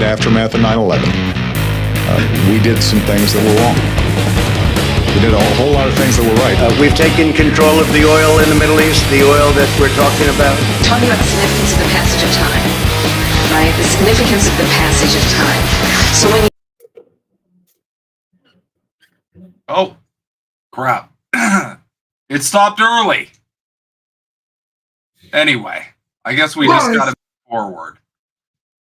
immediate aftermath of 9/11. We did some things that were wrong. We did a whole lot of things that were right. We've taken control of the oil in the Middle East, the oil that we're talking about. Talking about the significance of the passage of time, right? The significance of the passage of time. So when you... Oh, crap. It stopped early. Anyway, I guess we just got to move forward.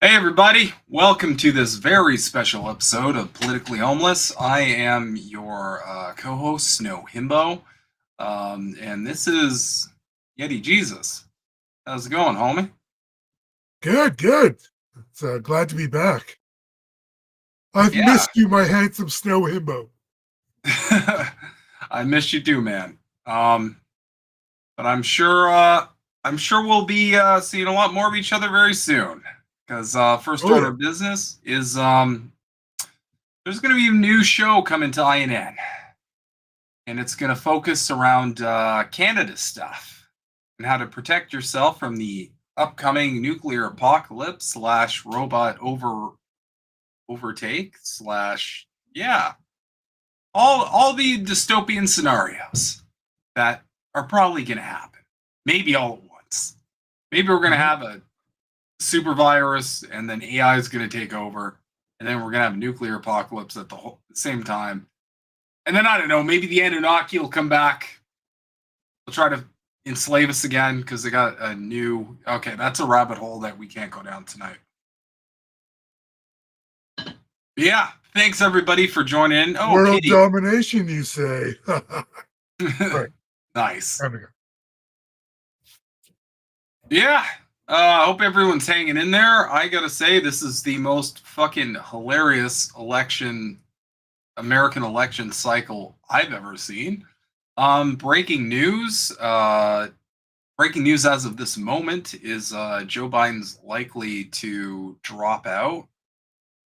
Hey, everybody. Welcome to this very special episode of Politically Homeless. I am your co-host, Snow Himbo. And this is Yeti Jesus. How's it going, homie? Good. It's glad to be back. I've missed you, my handsome Snow Himbo. I missed you too, man. But I'm sure we'll be seeing a lot more of each other very soon. Because first order of business is there's going to be a new show coming to INN, and it's going to focus around Canada stuff and how to protect yourself from the upcoming nuclear apocalypse / robot overtake / all the dystopian scenarios that are probably going to happen. Maybe all at once. Maybe we're going to have a super virus, and then AI is going to take over, and then we're going to have a nuclear apocalypse at the same time. And then, I don't know, maybe the Anunnaki will come back. They'll try to enslave us again because they got a new... Okay, that's a rabbit hole that we can't go down tonight. Yeah, thanks everybody for joining in. Oh, World Kitty. domination, you say? Right. Nice. There we go. Yeah. I hope everyone's hanging in there. I gotta say, this is the most fucking hilarious American election cycle I've ever seen. Breaking news as of this moment is Joe Biden's likely to drop out,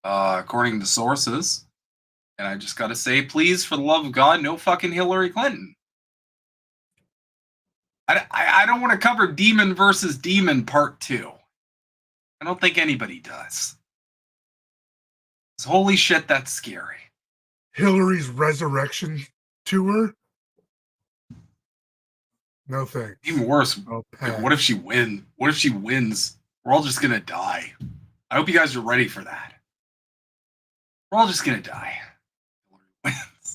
according to sources. And I just gotta say, please, for the love of God, no fucking Hillary Clinton. I don't want to cover Demon versus Demon Part 2. I don't think anybody does. Holy shit, that's scary. Hillary's resurrection tour? No thanks. Even worse, what if she wins? What if she wins? We're all just gonna die. I hope you guys are ready for that. We're all just gonna die.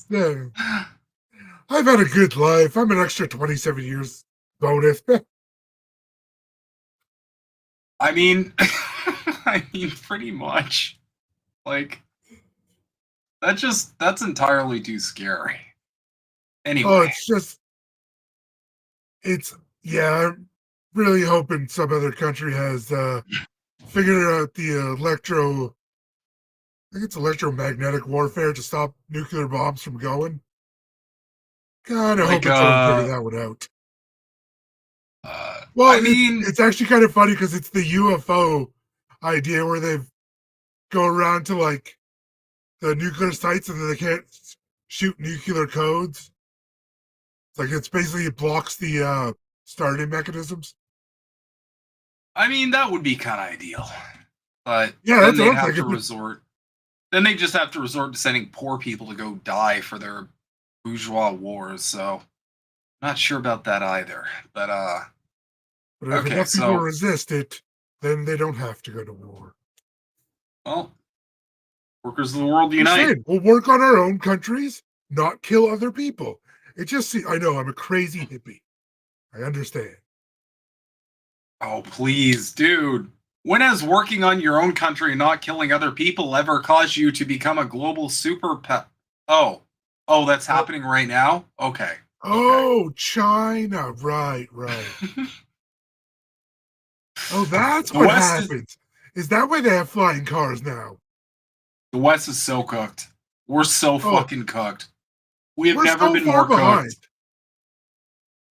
Yeah. I've had a good life. I'm an extra 27 years bonus. I mean, pretty much. Like, that's entirely too scary. Anyway. I'm really hoping some other country has figured out the electromagnetic warfare to stop nuclear bombs from going. God, I hope someone figure that one out. Well, it's actually kind of funny because it's the UFO idea where they go around to like the nuclear sites and then they can't shoot nuclear codes. It's like it blocks the starting mechanisms. I mean, that would be kind of ideal, but yeah, then they have to resort. Then they just have to resort to sending poor people to go die for their bourgeois wars. So, not sure about that either. But if enough people resist it, then they don't have to go to war. Well, workers of the world unite. We'll work on our own countries, not kill other people. I know I'm a crazy hippie. I understand. Oh, please, dude. When has working on your own country and not killing other people ever caused you to become a global super pet? Oh, that's happening right now? Okay. Oh, China. Right. Oh, that's what happens. Is that why they have flying cars now? The West is so cooked. We're so fucking cooked. We have never been more behind. Cooked.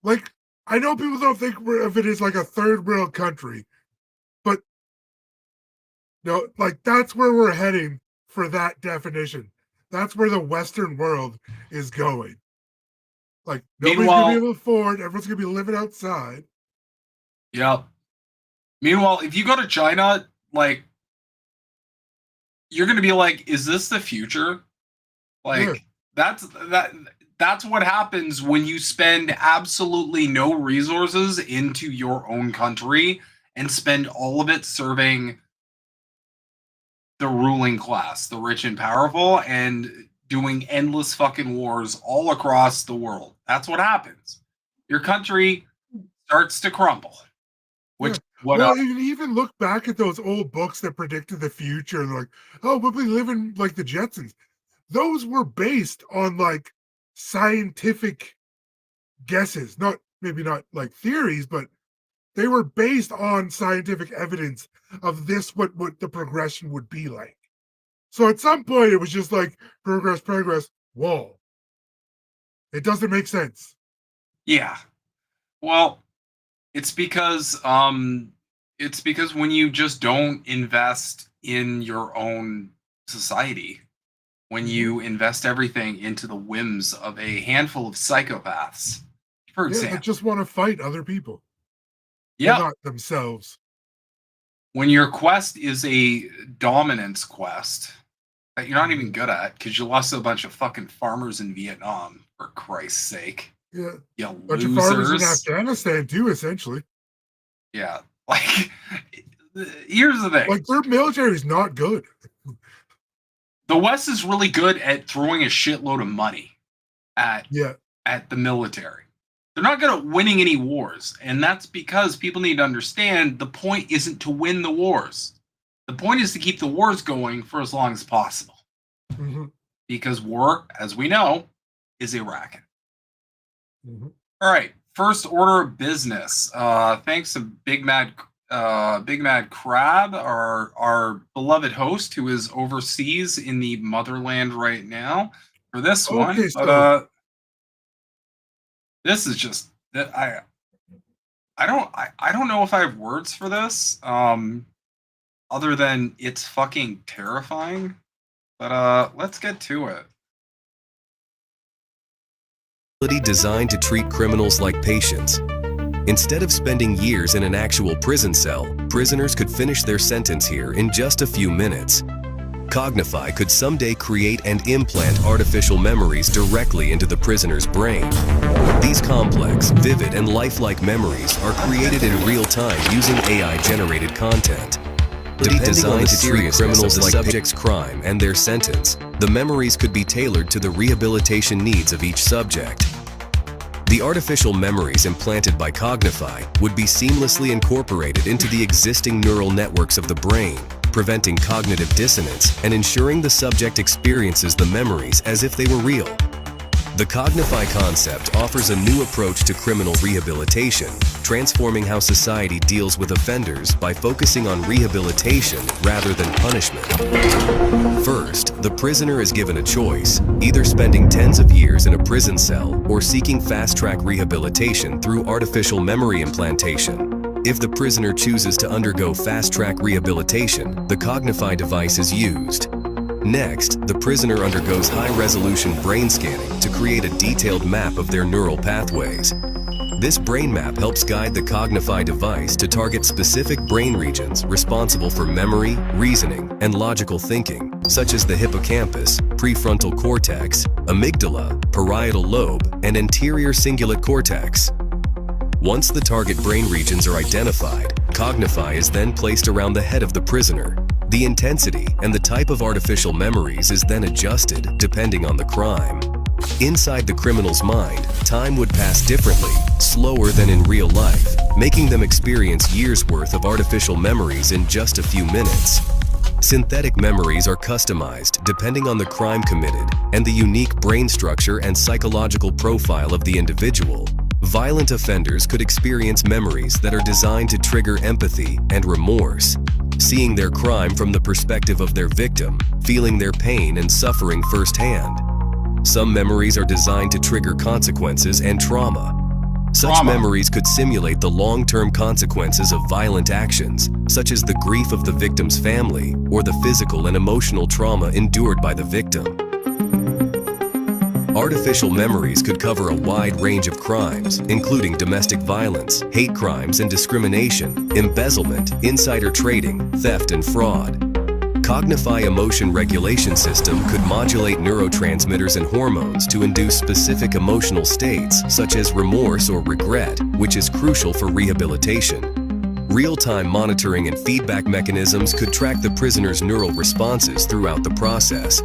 Like, I know people don't think of it as like a third world country, but no, like that's where we're heading for that definition. That's where the Western world is going. Like, nobody's going to be able to afford, everyone's going to be living outside. Yep. Meanwhile, if you go to China, like, you're going to be like, is this the future? Like, that's what happens when you spend absolutely no resources into your own country and spend all of it serving the ruling class, the rich and powerful, and doing endless fucking wars all across the world. That's what happens. Your country starts to crumble. Which well, you even look back at those old books that predicted the future, and like, oh, we'll be living like the Jetsons. Those were based on like scientific guesses, maybe not like theories, but they were based on scientific evidence of this, what the progression would be like. So at some point it was just like progress, whoa. It doesn't make sense. Yeah. Well, it's because when you just don't invest in your own society, when you invest everything into the whims of a handful of psychopaths, for example, that just want to fight other people. Yeah, not themselves. When your quest is a dominance quest that you're not even good at because you lost a bunch of fucking farmers in Vietnam, for Christ's sake. Yeah. You bunch losers. of farmers in Afghanistan too, essentially. Yeah. Like, here's the thing. Like, their military is not good. The West is really good at throwing a shitload of money at the military. They're not good at winning any wars. And that's because people need to understand the point isn't to win the wars. The point is to keep the wars going for as long as possible. Mm-hmm. Because war, as we know, is a racket. Mm-hmm. All right. First order of business. Thanks to Big Mad Crab, our beloved host who is overseas in the motherland right now for this one. But this is just that I don't know if I have words for this other than it's fucking terrifying. But let's get to it. Designed to treat criminals like patients. Instead of spending years in an actual prison cell, prisoners could finish their sentence here in just a few minutes. Cognify could someday create and implant artificial memories directly into the prisoner's brain. These complex, vivid, and lifelike memories are created in real time using AI-generated content. Designed to treat criminals like subject's crime and their sentence, the memories could be tailored to the rehabilitation needs of each subject. The artificial memories implanted by Cognify would be seamlessly incorporated into the existing neural networks of the brain, preventing cognitive dissonance and ensuring the subject experiences the memories as if they were real. The Cognify concept offers a new approach to criminal rehabilitation, transforming how society deals with offenders by focusing on rehabilitation rather than punishment. First, the prisoner is given a choice, either spending tens of years in a prison cell or seeking fast-track rehabilitation through artificial memory implantation. If the prisoner chooses to undergo fast-track rehabilitation, the Cognify device is used. Next, the prisoner undergoes high-resolution brain scanning to create a detailed map of their neural pathways. This brain map helps guide the Cognify device to target specific brain regions responsible for memory, reasoning, and logical thinking, such as the hippocampus, prefrontal cortex, amygdala, parietal lobe, and anterior cingulate cortex. Once the target brain regions are identified, Cognify is then placed around the head of the prisoner. The intensity and the type of artificial memories is then adjusted depending on the crime. Inside the criminal's mind, time would pass differently, slower than in real life, making them experience years' worth of artificial memories in just a few minutes. Synthetic memories are customized depending on the crime committed and the unique brain structure and psychological profile of the individual. Violent offenders could experience memories that are designed to trigger empathy and remorse, seeing their crime from the perspective of their victim, feeling their pain and suffering firsthand. Some memories are designed to trigger consequences and trauma. Such memories could simulate the long-term consequences of violent actions, such as the grief of the victim's family or the physical and emotional trauma endured by the victim. Artificial memories could cover a wide range of crimes, including domestic violence, hate crimes and discrimination, embezzlement, insider trading, theft and fraud. Cognify emotion regulation system could modulate neurotransmitters and hormones to induce specific emotional states such as remorse or regret, which is crucial for rehabilitation. Real-time monitoring and feedback mechanisms could track the prisoner's neural responses throughout the process,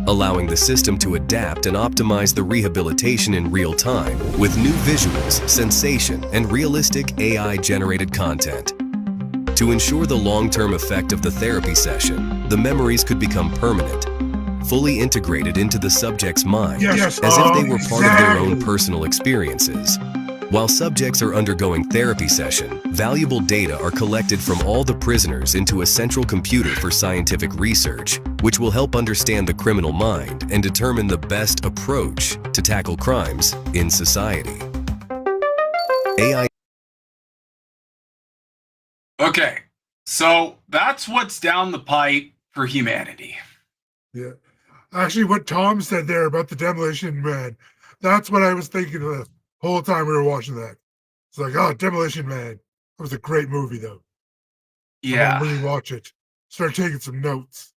allowing the system to adapt and optimize the rehabilitation in real time with new visuals, sensation, and realistic AI-generated content. To ensure the long-term effect of the therapy session, the memories could become permanent, fully integrated into the subject's mind, Yes, as if they were part of their own exactly. personal experiences. While subjects are undergoing therapy session, valuable data are collected from all the prisoners into a central computer for scientific research, which will help understand the criminal mind and determine the best approach to tackle crimes in society. AI. Okay, so that's what's down the pipe for humanity. Yeah. Actually, what Tom said there about the Demolition Man, that's what I was thinking of the whole time we were watching that. It's like, oh, Demolition Man. That was a great movie, though. Yeah, I'm gonna rewatch it. Start taking some notes.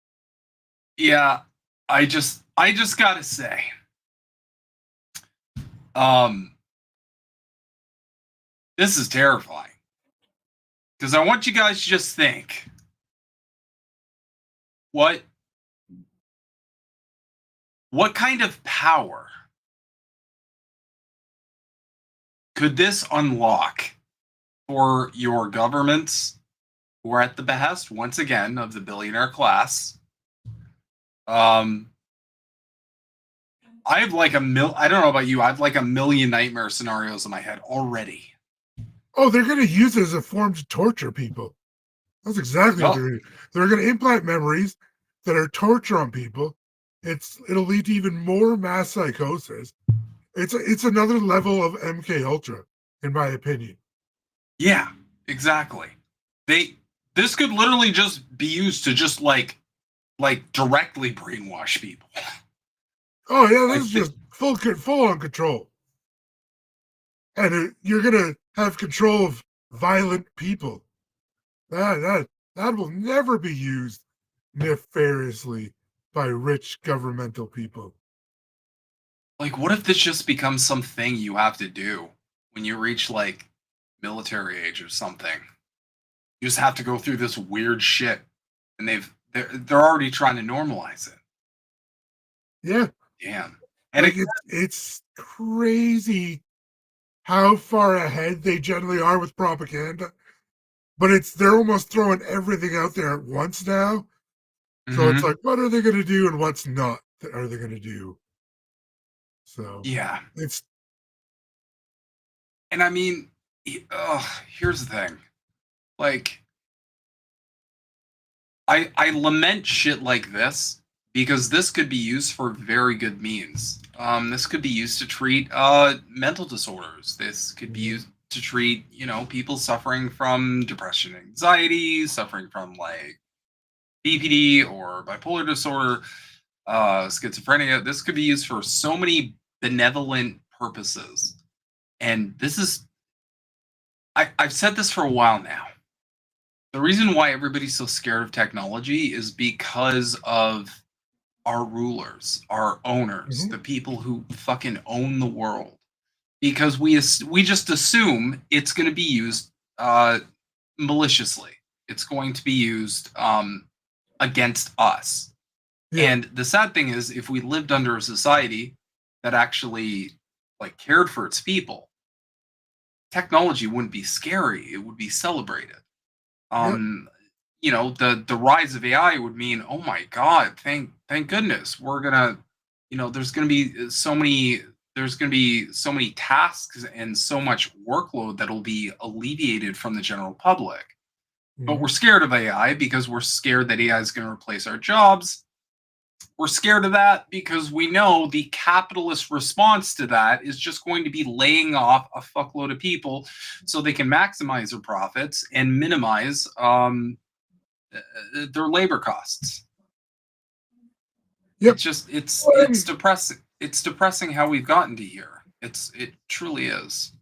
yeah. I just gotta say, this is terrifying. Because I want you guys to just think, what kind of power could this unlock for your governments who are at the behest, once again, of the billionaire class? I have like I don't know about you, I have like a million nightmare scenarios in my head already. Oh, they're gonna use it as a form to torture people. That's exactly what Oh. they're gonna do. They're gonna implant memories that are torture on people. It'll lead to even more mass psychosis. It's another level of MK Ultra, in my opinion. Yeah, exactly. This could literally just be used to just like directly brainwash people. Oh yeah, Like, this is just full on control, and you're gonna have control of violent people. That will never be used nefariously by rich governmental people. like, what if this just becomes something you have to do when you reach like military age or something? You just have to go through this weird shit, and they're already trying to normalize it. Yeah, Damn. And like it's crazy how far ahead they generally are with propaganda, but they're almost throwing everything out there at once now. So it's like, what are they going to do and what's not are they going to do? So yeah. it's And I mean, here's the thing. Like, I lament shit like this because this could be used for very good means. This could be used to treat mental disorders. This could be used to treat, people suffering from depression, anxiety, suffering from like BPD or bipolar disorder, schizophrenia. This could be used for so many benevolent purposes. And this is, I've said this for a while now. The reason why everybody's so scared of technology is because of our rulers, our owners, the people who fucking own the world. Because we just assume it's going to be used maliciously. It's going to be used against us. yeah, And the sad thing is, if we lived under a society that actually like cared for its people, technology wouldn't be scary. It would be celebrated. The rise of AI would mean, oh my God, thank goodness we're gonna, there's gonna be so many tasks and so much workload that'll be alleviated from the general public. But we're scared of AI because we're scared that AI is going to replace our jobs. We're scared of that because we know the capitalist response to that is just going to be laying off a fuckload of people so they can maximize their profits and minimize their labor costs. Yep. It's depressing. It's depressing how we've gotten to here. It truly is.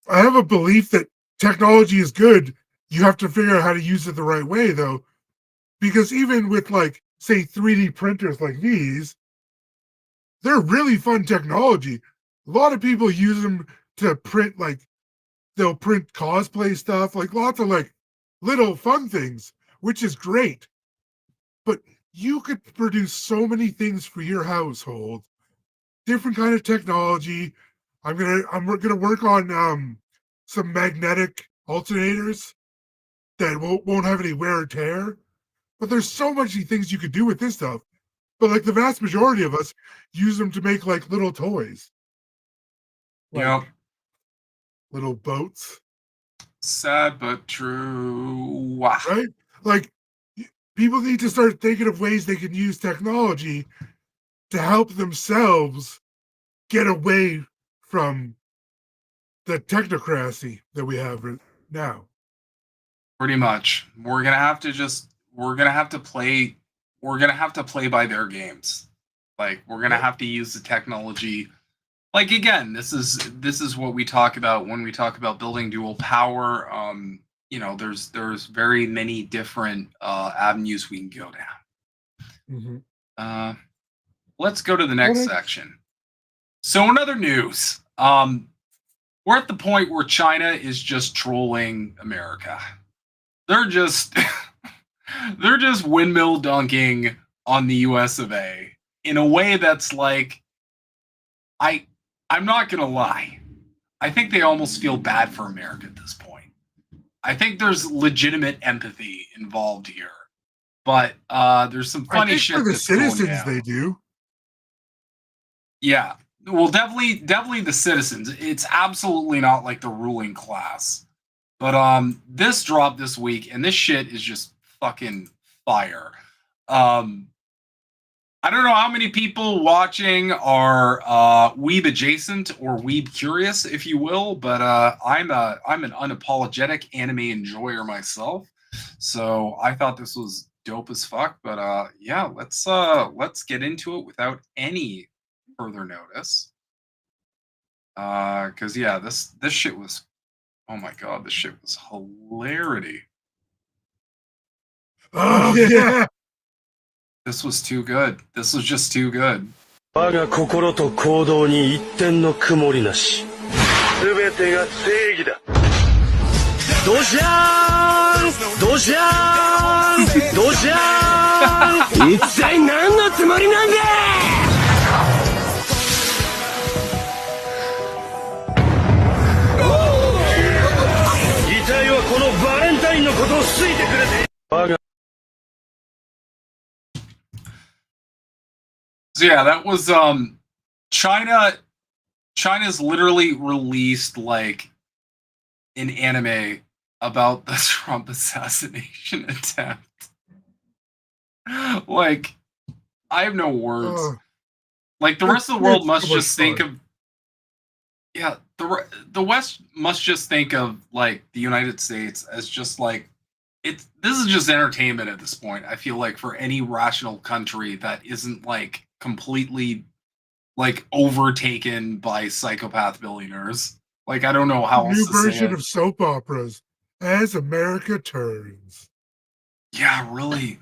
I have a belief that technology is good. You have to figure out how to use it the right way, though, because even with like say 3D printers like these, they're really fun technology. A lot of people use them to print, like, they'll print cosplay stuff, like lots of like little fun things, which is great. But you could produce so many things for your household, different kind of technology. I'm gonna work on some magnetic alternators that won't have any wear or tear. But there's so many things you could do with this stuff. But like the vast majority of us use them to make like little toys. Like, Yep. little boats. Sad but true. Right? Like, people need to start thinking of ways they can use technology to help themselves get away from the technocracy that we have now. Pretty much. We're gonna have to play by their games. Like, we're gonna have to use the technology. Like, again, this is what we talk about when we talk about building dual power. You know, there's very many different avenues we can go down. Mm-hmm. Let's go to the next section. So, in other news, we're at the point where China is just trolling America. They're just windmill dunking on the US of A in a way that's like, I'm not gonna lie, I think they almost feel bad for America at this point. I think there's legitimate empathy involved here, but there's some funny shit for the that's going citizens down. they do. Yeah, well, definitely the citizens. It's absolutely not like the ruling class. But this dropped this week, and this shit is just fucking fire. I don't know how many people watching are weeb adjacent or weeb curious, if you will, but I'm an unapologetic anime enjoyer myself, so I thought this was dope as fuck. But yeah, let's get into it without any further notice. Because yeah, this shit was, oh my god, this shit was hilarity. Oh yeah. This was too good. This was just too good. 我が心と行動に一点の曇りなし。すべてが正義だ。ドシャーンドシャーンドシャーン一体何のつもりなんだ遺体はこのバレンタインのことを好いてくれて我が So yeah, that was China's literally released like an anime about the Trump assassination attempt. Like, I have no words. Like, the rest of the world must just think of, yeah, the West must just think of like the United States as just like, this is just entertainment at this point. I feel like for any rational country that isn't like completely like overtaken by psychopath billionaires. Like, I don't know how else New to say version it. of soap operas as America turns. Yeah, really.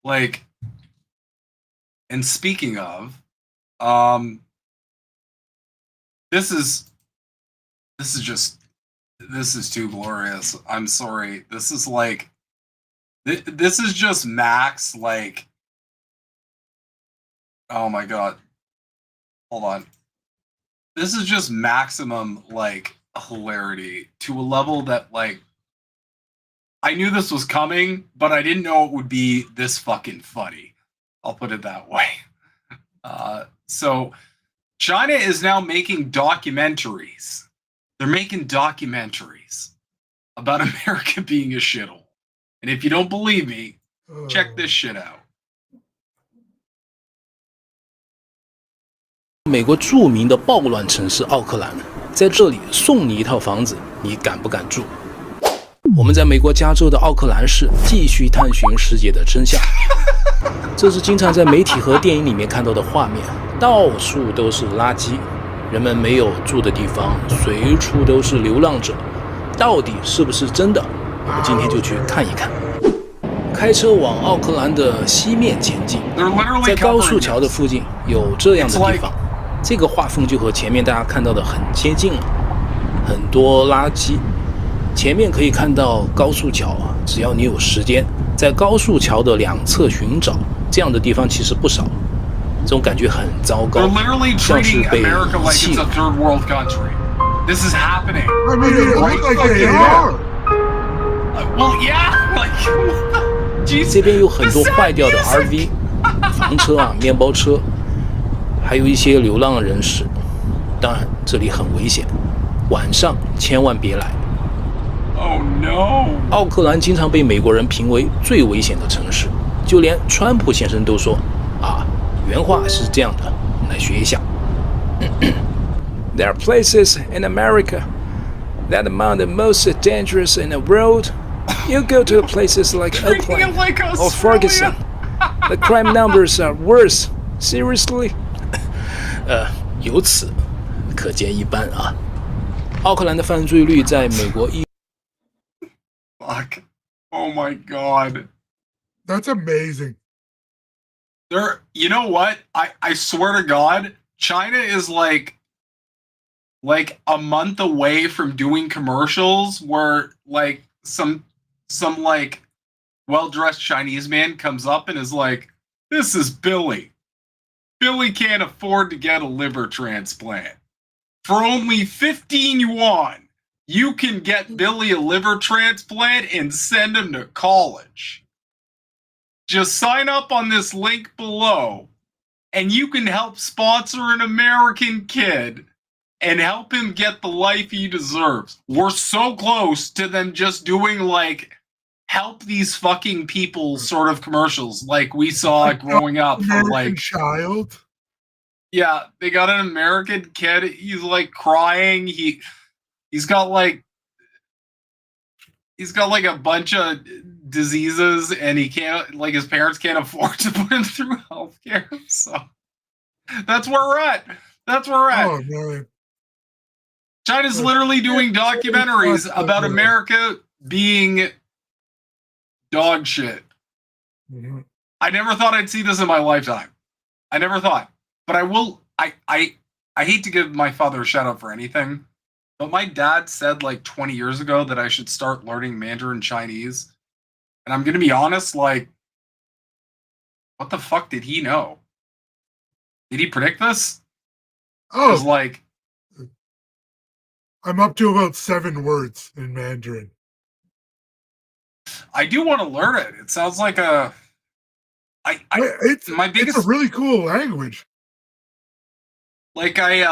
Like, and speaking of, this is too glorious. I'm sorry. This is like, this is just max, like, oh my god. Hold on. This is just maximum, like, hilarity to a level that, like, I knew this was coming, but I didn't know it would be this fucking funny. I'll put it that way. So, China is now making documentaries. They're making documentaries about America being a shithole. And if you don't believe me, check this shit out. 美国著名的暴乱城市奥克兰，在这里送你一套房子，你敢不敢住？我们在美国加州的奥克兰市继续探寻世界的真相。这是经常在媒体和电影里面看到的画面，到处都是垃圾，人们没有住的地方，随处都是流浪者。到底是不是真的？我们今天就去看一看。开车往奥克兰的西面前进， They're literally 在高速 covering 桥的 this. 附近有这样的 It's 地 like- 方，这个画风就和前面大家看到的很接近了，很多垃圾。前面可以看到高速桥啊，只要你有时间，在高速桥的两侧寻找，这样的地方其实不少。这种感觉很糟糕 They're，literally 像是 treating 被 America like 弃 it's 了 a。third world country. This is happening. I mean, it looks like they are. Well, yeah, like, Jesus. 这边有很多坏掉的 RV、房车啊、面包车，还有一些流浪人士。当然，这里很危险，晚上千万别来。 Oh no. 奥克兰经常被美国人评为最危险的城市，就连川普先生都说：“啊，原话是这样的，来学一下。There are places in America that among the most dangerous in the world. You go to places like Treating it Oakland like or Australia. Ferguson. The crime numbers are worse. Seriously?” 由此可见一斑啊。奥克兰的犯罪率在美国Fuck. Oh my god. That's amazing. You know what? I swear to God, China is like a month away from doing commercials where like some like well-dressed Chinese man comes up and is like, "This is Billy. Billy can't afford to get a liver transplant. For only 15 yuan, you can get Billy a liver transplant and send him to college. Just sign up on this link below, and you can help sponsor an American kid and help him get the life he deserves." We're so close to them just doing like help these fucking people sort of commercials like we saw growing up for American like, child. yeah, they got an American kid. He's like crying. He's got like a bunch of diseases, and he can't, like, his parents can't afford to put him through healthcare. So that's where we're at. That's where we're at. Oh man. China's literally doing documentaries about America being dog shit. Mhm. I never thought I'd see this in my lifetime. I never thought. But I will. I hate to give my father a shout out for anything, but my dad said like 20 years ago that I should start learning Mandarin Chinese. And I'm gonna be honest, like, what the fuck did he know? Did he predict this? Oh, 'Cause, like, I'm up to about 7 words in Mandarin. I do want to learn it. It sounds like a. It's my it's biggest a really cool language. like I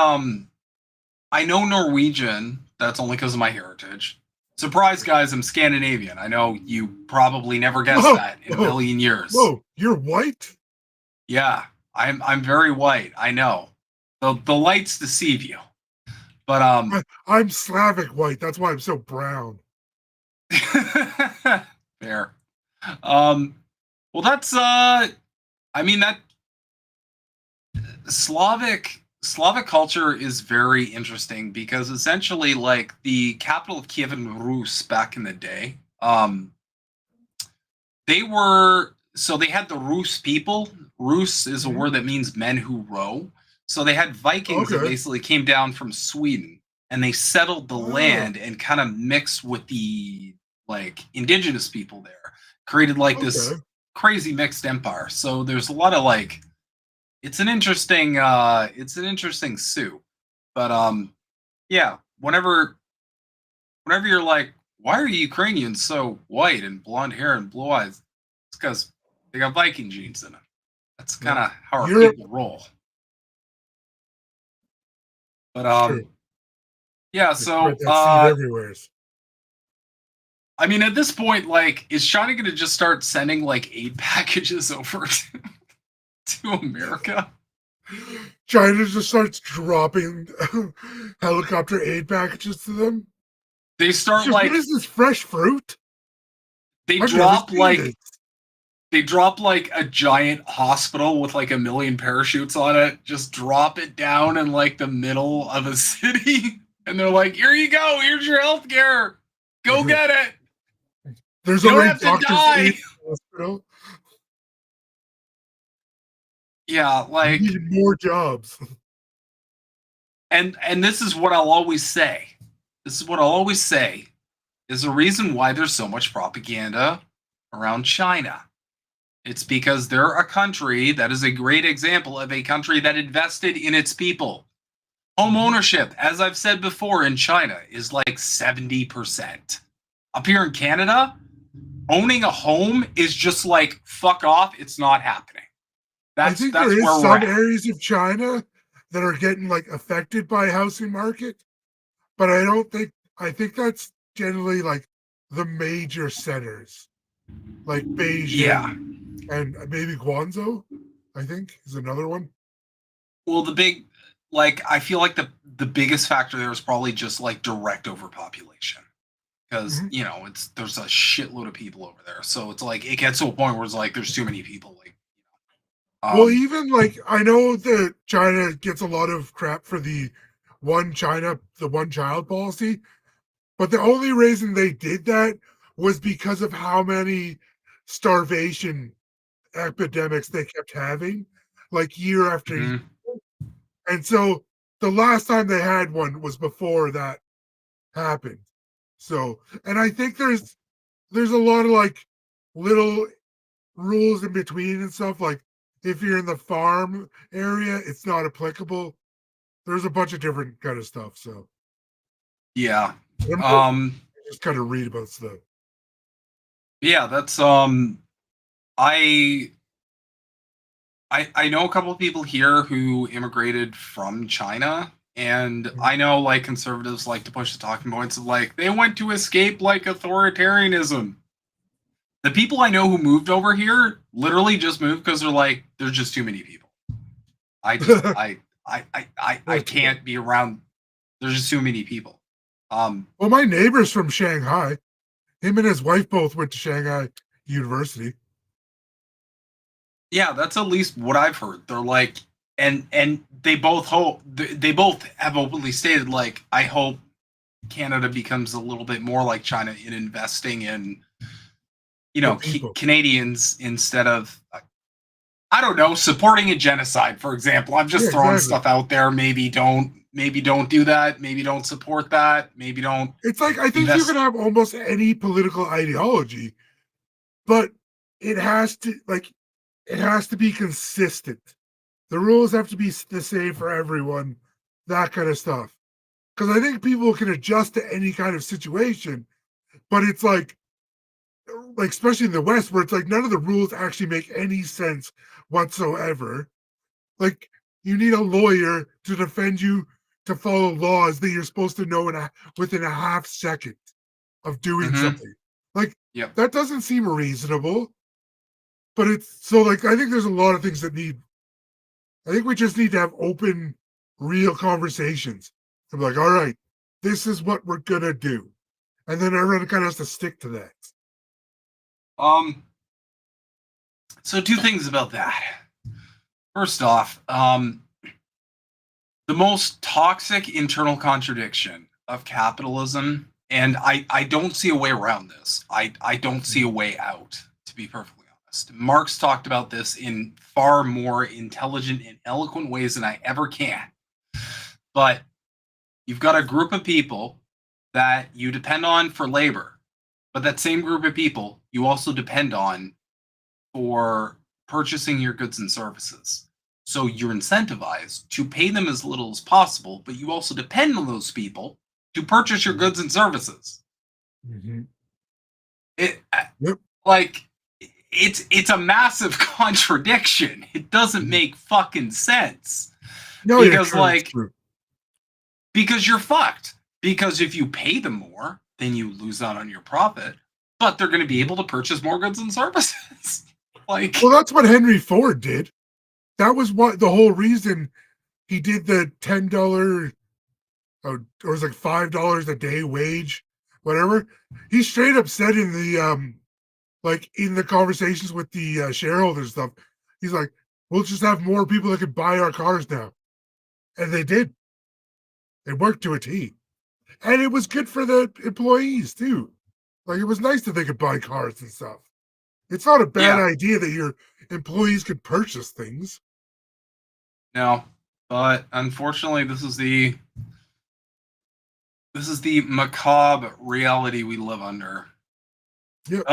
know Norwegian. That's only because of my heritage. Surprise, guys! I'm Scandinavian. I know you probably never guessed Whoa, that in a whoa, million years. Whoa, you're white? Yeah, I'm very white. I know. The lights deceive you, but I'm Slavic white. That's why I'm so brown. fair. Well, that's I mean that Slavic culture is very interesting because essentially, like, the capital of Kievan Rus back in the day, they had the Rus people. Rus is a word that means men who row. So they had Vikings that Okay. basically came down from Sweden and they settled the land and kind of mixed with the like indigenous people there, created like this Okay. crazy mixed empire. So there's a lot of like, it's an interesting soup. But yeah, whenever you're like, why are Ukrainians so white and blonde hair and blue eyes? It's because they got Viking genes in them. That's kind of how our Europe- people roll. But True. yeah, They so spread that seed everywhere. I mean, at this point, like, is China going to just start sending like aid packages over to America? China just starts dropping helicopter aid packages to them. They start Just, like what is this fresh fruit? they I've never drop seen like it. they drop like a giant hospital with like 1 million parachutes on it, just drop it down in like the middle of a city, and they're like, "Here you go. Here's your healthcare. Go get it. There's You don't already have to doctors die." in hospital. Yeah, We like, need more jobs. and this is what I'll always say. This is what I'll always say is the reason why there's so much propaganda around China. It's because they're a country that is a great example of a country that invested in its people. Home ownership, as I've said before, in China is like 70%. Up here in Canada, owning a home is just like, fuck off, it's not happening. I That's think there is where we're some at. areas of China that are getting like affected by housing market, but I think that's generally like the major centers, like Yeah. Beijing and maybe Guangzhou, I think is another one. Well, I feel like the biggest factor there is probably just like direct overpopulation. Because there's a shitload of people over there, so it's like it gets to a point where it's like there's too many people. Like, Well, even like I know that China gets a lot of crap for the one child policy, but the only reason they did that was because of how many starvation epidemics they kept having, like year after year. mhm. And so the last time they had one was before that happened. So, and I think there's a lot of like little rules in between and stuff. Like if you're in the farm area, it's not applicable. There's a bunch of different kind of stuff. So Yeah, just kind of read about stuff. yeah. That's I I know a couple of people here who immigrated from China, and I know like conservatives like to push the talking points of like they went to escape like authoritarianism. The people I know who moved over here literally just moved because they're like there's just too many people. I just I can't be around. There's just too many people. Well, my neighbor's from Shanghai. Him and his wife both went to Shanghai University. Yeah, that's at least what I've heard. They're like, and they both have openly stated like, I hope Canada becomes a little bit more like China in investing in, Canadians instead of, I don't know, supporting a genocide, for example. I'm just throwing stuff out there. Maybe don't do that. Maybe don't support that. Maybe don't. It's like I think you can have almost any political ideology, but it has to be consistent. The rules have to be the same for everyone, that kind of stuff. Because I think people can adjust to any kind of situation, but it's like especially in the West, where it's like none of the rules actually make any sense whatsoever. Like you need a lawyer to defend you to follow laws that you're supposed to know within a half second of doing something. Like that doesn't seem reasonable. But it's so like I think there's a lot of things that I think we just need to have open, real conversations. I'm like, all right, this is what we're gonna do. And then everyone kind of has to stick to that. So two things about that. First off, the most toxic internal contradiction of capitalism, and I don't see a way around this. I don't see a way out, to be perfectly honest. Marx talked about this in far more intelligent and eloquent ways than I ever can. But you've got a group of people that you depend on for labor, but that same group of people you also depend on for purchasing your goods and services. So you're incentivized to pay them as little as possible, but you also depend on those people to purchase your goods and services. It's a massive contradiction. It doesn't make fucking sense. No, because because you're fucked. Because if you pay them more, then you lose out on your profit, but they're going to be able to purchase more goods and services. Well, that's what Henry Ford did. That was what the whole reason he did the $10 or it was like $5 a day wage, whatever. He straight up said in the in the conversations with the shareholders stuff, he's like, we'll just have more people that could buy our cars now. And they did. It worked to a T. And it was good for the employees too. Like it was nice that they could buy cars and stuff. It's not a bad Yeah. idea that your employees could purchase things. No, but unfortunately, this is the macabre reality we live under. Yep.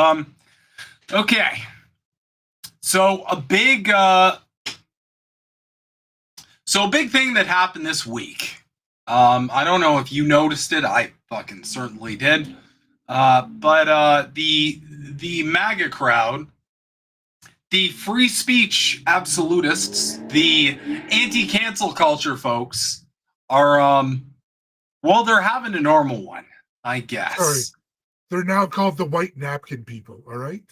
Okay. So a big thing that happened this week. I don't know if you noticed it. I fucking certainly did. But the MAGA crowd, the free speech absolutists, the anti-cancel culture folks are well, they're having a normal one, I guess. Sorry. They're now called the white napkin people, all right?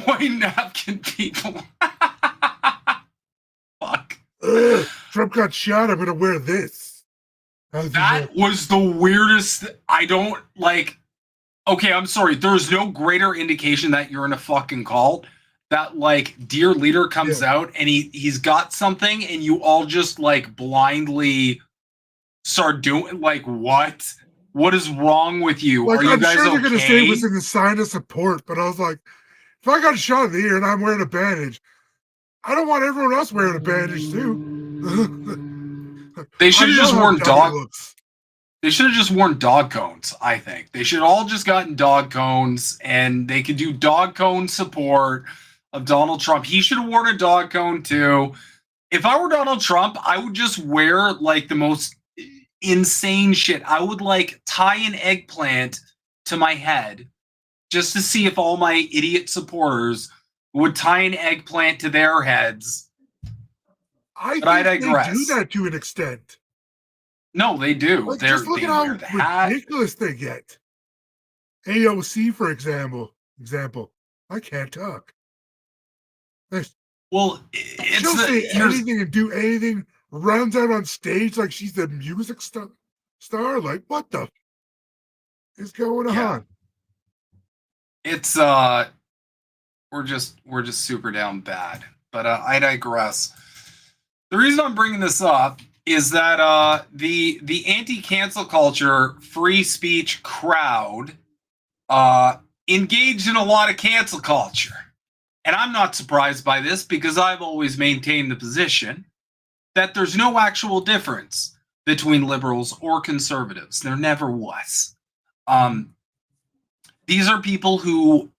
White napkin people. Fuck. Ugh, Trump got shot. I'm going to wear this. That was the weirdest. I don't like. Okay, I'm sorry. There's no greater indication that you're in a fucking cult. That like dear leader comes out and he's got something and you all just like blindly start doing like what? What is wrong with you? Like, Are you I'm guys sure they're okay? going to say it was in a sign of support, but I was like, if I got shot in the ear and I'm wearing a bandage, I don't want everyone else wearing a bandage too. They should have just worn dog. They should have just worn dog cones, I think. They should all just gotten dog cones and they could do dog cone support of Donald Trump. He should have worn a dog cone too. If I were Donald Trump, I would just wear like the most insane shit. I would like tie an eggplant to my head just to see if all my idiot supporters would tie an eggplant to their heads. I digress. They do that to an extent. No, they do. Like, just look at how ridiculous they get. AOC, for example. I can't talk. Well, she'll say anything and do anything. Runs out on stage like she's the music star. Like, what the is going on? It's we're just super down bad. But I digress. The reason I'm bringing this up is that the anti-cancel culture free speech crowd engaged in a lot of cancel culture. And I'm not surprised by this because I've always maintained the position that there's no actual difference between liberals or conservatives. There never was. These are people who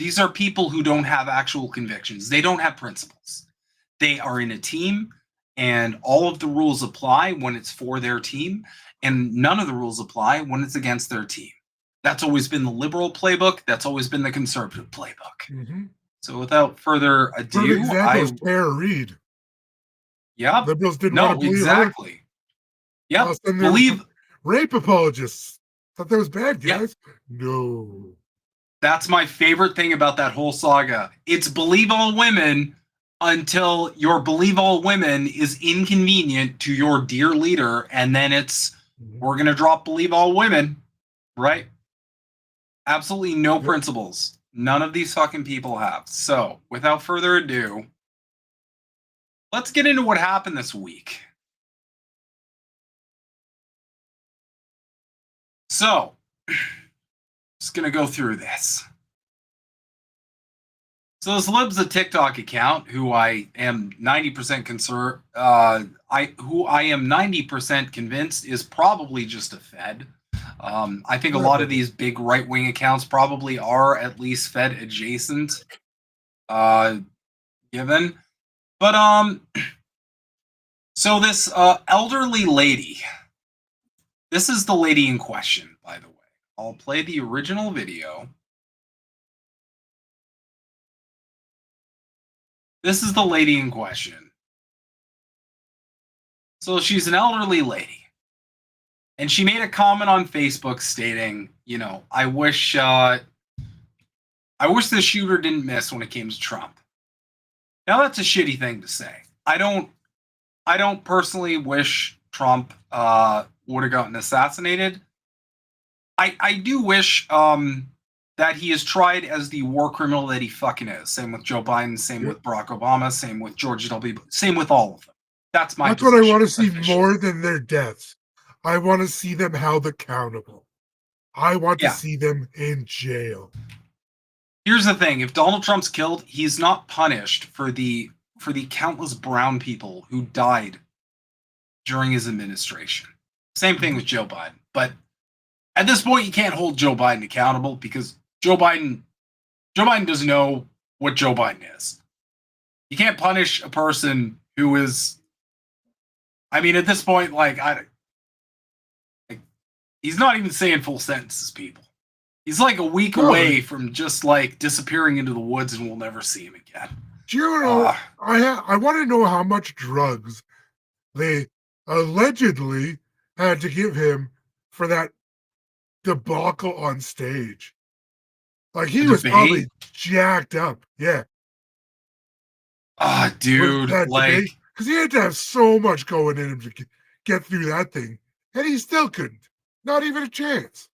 don't have actual convictions. They don't have principles. They are in a team and all of the rules apply when it's for their team and none of the rules apply when it's against their team. That's always been the liberal playbook. That's always been the conservative playbook. Mm-hmm. So without further ado, for example, Tara Reid. Yeah. Liberals didn't want to believe exactly. Yeah. Believe rape apologists. Thought that was bad, guys. Yep. No. That's my favorite thing about that whole saga. It's believe all women until your believe all women is inconvenient to your dear leader, and then it's we're gonna drop believe all women, right? Absolutely no principles. None of these fucking people have. So, without further ado, let's get into what happened this week. So, just gonna go through this. So this lib's a TikTok account who I am 90% who I am 90% convinced is probably just a Fed. I think a lot of these big right-wing accounts probably are at least Fed adjacent, given. But so this elderly lady, this is the lady in question, by the way. I'll play the original video. This is the lady in question. So she's an elderly lady. And she made a comment on Facebook stating, you know, I wish the shooter didn't miss when it came to Trump. Now that's a shitty thing to say. I don't personally wish Trump would have gotten assassinated. I do wish that he is tried as the war criminal that he fucking is. Same with Joe Biden, same with Barack Obama, same with George W. Same with all of them. That's what I want to see more than their deaths. I want to see them held accountable. I want to see them in jail. Here's the thing: if Donald Trump's killed, he's not punished for the countless brown people who died during his administration. Same thing with Joe Biden. But at this point, you can't hold Joe Biden accountable because Joe Biden doesn't know what Joe Biden is. You can't punish a person who is. I mean, at this point, he's not even saying full sentences, people. He's like a week away from just like disappearing into the woods, and we'll never see him again. Do you know? I want to know how much drugs they allegedly had to give him for that debacle on stage. Like he was probably jacked up. Yeah. Dude, like, because he had to have so much going in him to get through that thing, and he still couldn't. Not even a chance.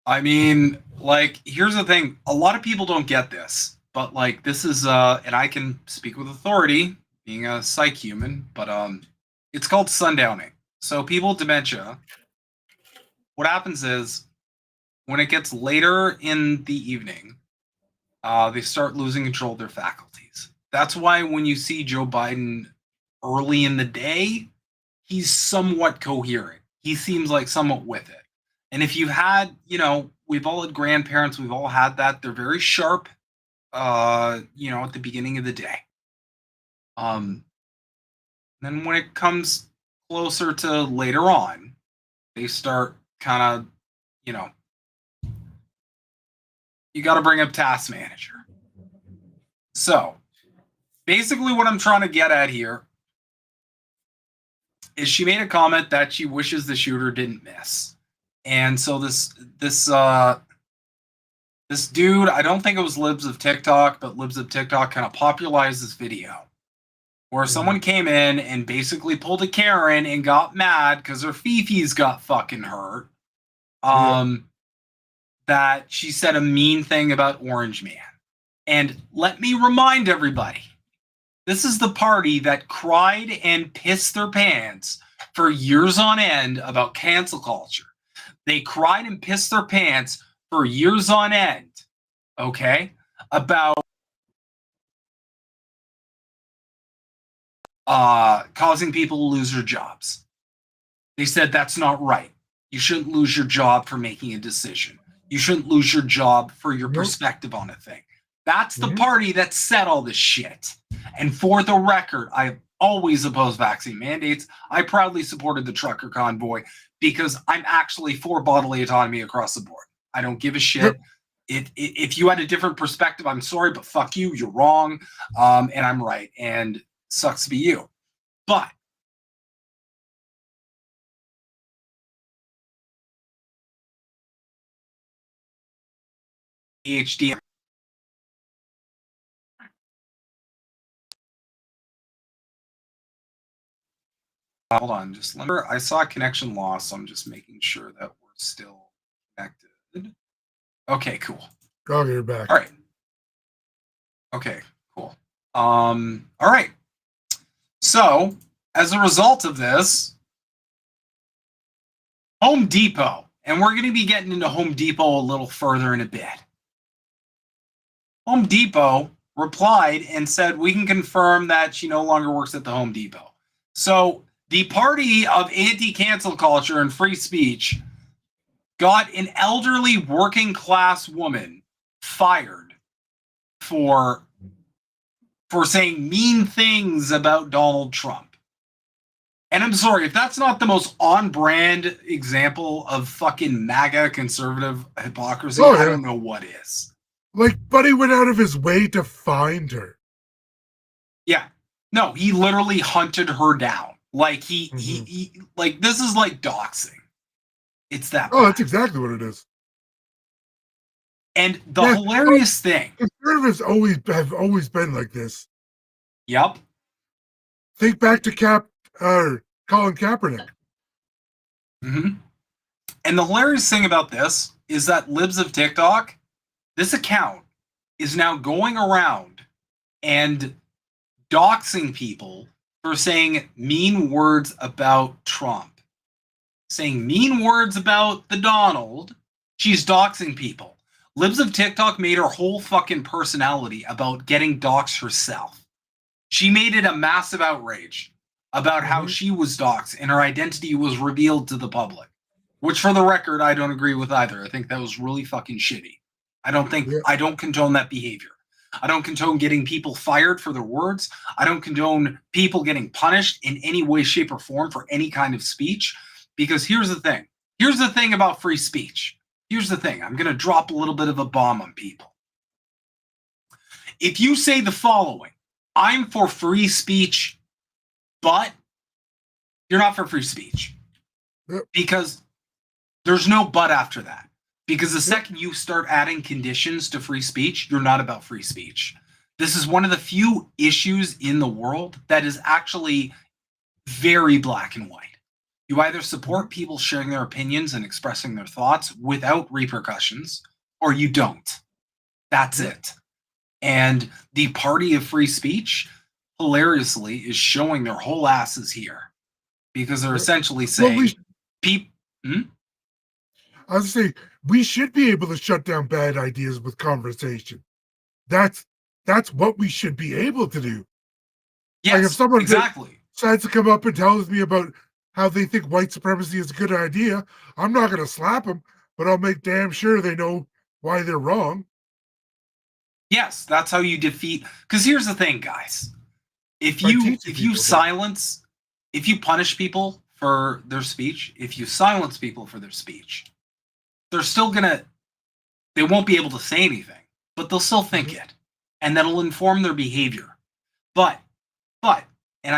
I mean, like, here's the thing. A lot of people don't get this, but like, this is, and I can speak with authority, being a psych human, but it's called sundowning. So people with dementia, what happens is, when it gets later in the evening, they start losing control of their faculties. That's why when you see Joe Biden early in the day, he's somewhat coherent. He seems like somewhat with it. And if you've had, we've all had grandparents, we've all had that. They're very sharp, at the beginning of the day. Then when it comes closer to later on, they start kind of, you got to bring up task manager. So basically what I'm trying to get at here is she made a comment that she wishes the shooter didn't miss. And so this dude, I don't think it was Libs of TikTok, but Libs of TikTok kind of popularized this video where someone came in and basically pulled a Karen and got mad because her fifis got fucking hurt. That she said a mean thing about Orange Man. And let me remind everybody, this is the party that cried and pissed their pants for years on end about cancel culture. They cried and pissed their pants for years on end, okay, about causing people to lose their jobs. They said that's not right. You shouldn't lose your job for making a decision. You shouldn't lose your job for your perspective on a thing. That's the party that said all this shit. And for the record, I've always opposed vaccine mandates. I proudly supported the trucker convoy because I'm actually for bodily autonomy across the board. I don't give a shit. If you had a different perspective, I'm sorry, but fuck you, you're wrong, and I'm right, and sucks to be you. But PhD. Hold on, just remember, I saw a connection loss, so I'm just making sure that we're still connected. Okay, cool. Oh, you're back. All right. Okay, cool. All right. So, as a result of this, Home Depot, and we're going to be getting into Home Depot a little further in a bit. Home Depot replied and said, we can confirm that she no longer works at the Home Depot. So the party of anti-cancel culture and free speech got an elderly working class woman fired for saying mean things about Donald Trump. And I'm sorry, if that's not the most on-brand example of fucking MAGA conservative hypocrisy, I don't know what is. Like, Buddy went out of his way to find her. Yeah. No, he literally hunted her down. Like, he like, this is like doxing. It's that. Oh, that's exactly what it is. And the hilarious thing. Conservatives have always been like this. Yep. Think back to Colin Kaepernick. Mm-hmm. And the hilarious thing about this is that Libs of TikTok, this account is now going around and doxing people for saying mean words about Trump. Saying mean words about the Donald, she's doxing people. Libs of TikTok made her whole fucking personality about getting doxxed herself. She made it a massive outrage about how she was doxxed and her identity was revealed to the public. Which, for the record, I don't agree with either. I think that was really fucking shitty. I don't condone that behavior. I don't condone getting people fired for their words. I don't condone people getting punished in any way, shape, or form for any kind of speech. Because here's the thing. Here's the thing about free speech. Here's the thing. I'm going to drop a little bit of a bomb on people. If you say the following, I'm for free speech, but you're not for free speech. Because there's no but after that. Because the second you start adding conditions to free speech, you're not about free speech. This is one of the few issues in the world that is actually very black and white. You either support people sharing their opinions and expressing their thoughts without repercussions, or you don't. That's it. And the party of free speech, hilariously, is showing their whole asses here. Because they're essentially saying, I was saying, we should be able to shut down bad ideas with conversation. That's what we should be able to do. Yes, like if someone exactly. decides to come up and tells me about how they think white supremacy is a good idea, I'm not going to slap them, but I'll make damn sure they know why they're wrong. Yes, that's how you defeat. Because here's the thing, guys. If you silence, if you punish people for their speech, if you silence people for their speech, they're still they won't be able to say anything, but they'll still think it, and that'll inform their behavior. But, and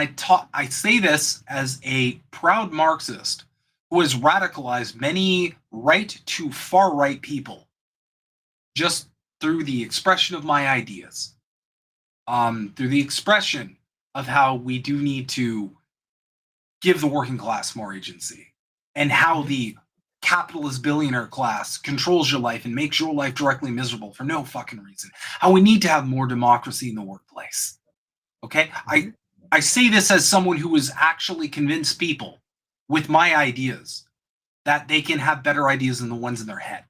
I say this as a proud Marxist who has radicalized many right to far right people just through the expression of my ideas, through the expression of how we do need to give the working class more agency, and how the capitalist billionaire class controls your life and makes your life directly miserable for no fucking reason. How we need to have more democracy in the workplace. Okay? I say this as someone who has actually convinced people with my ideas that they can have better ideas than the ones in their head.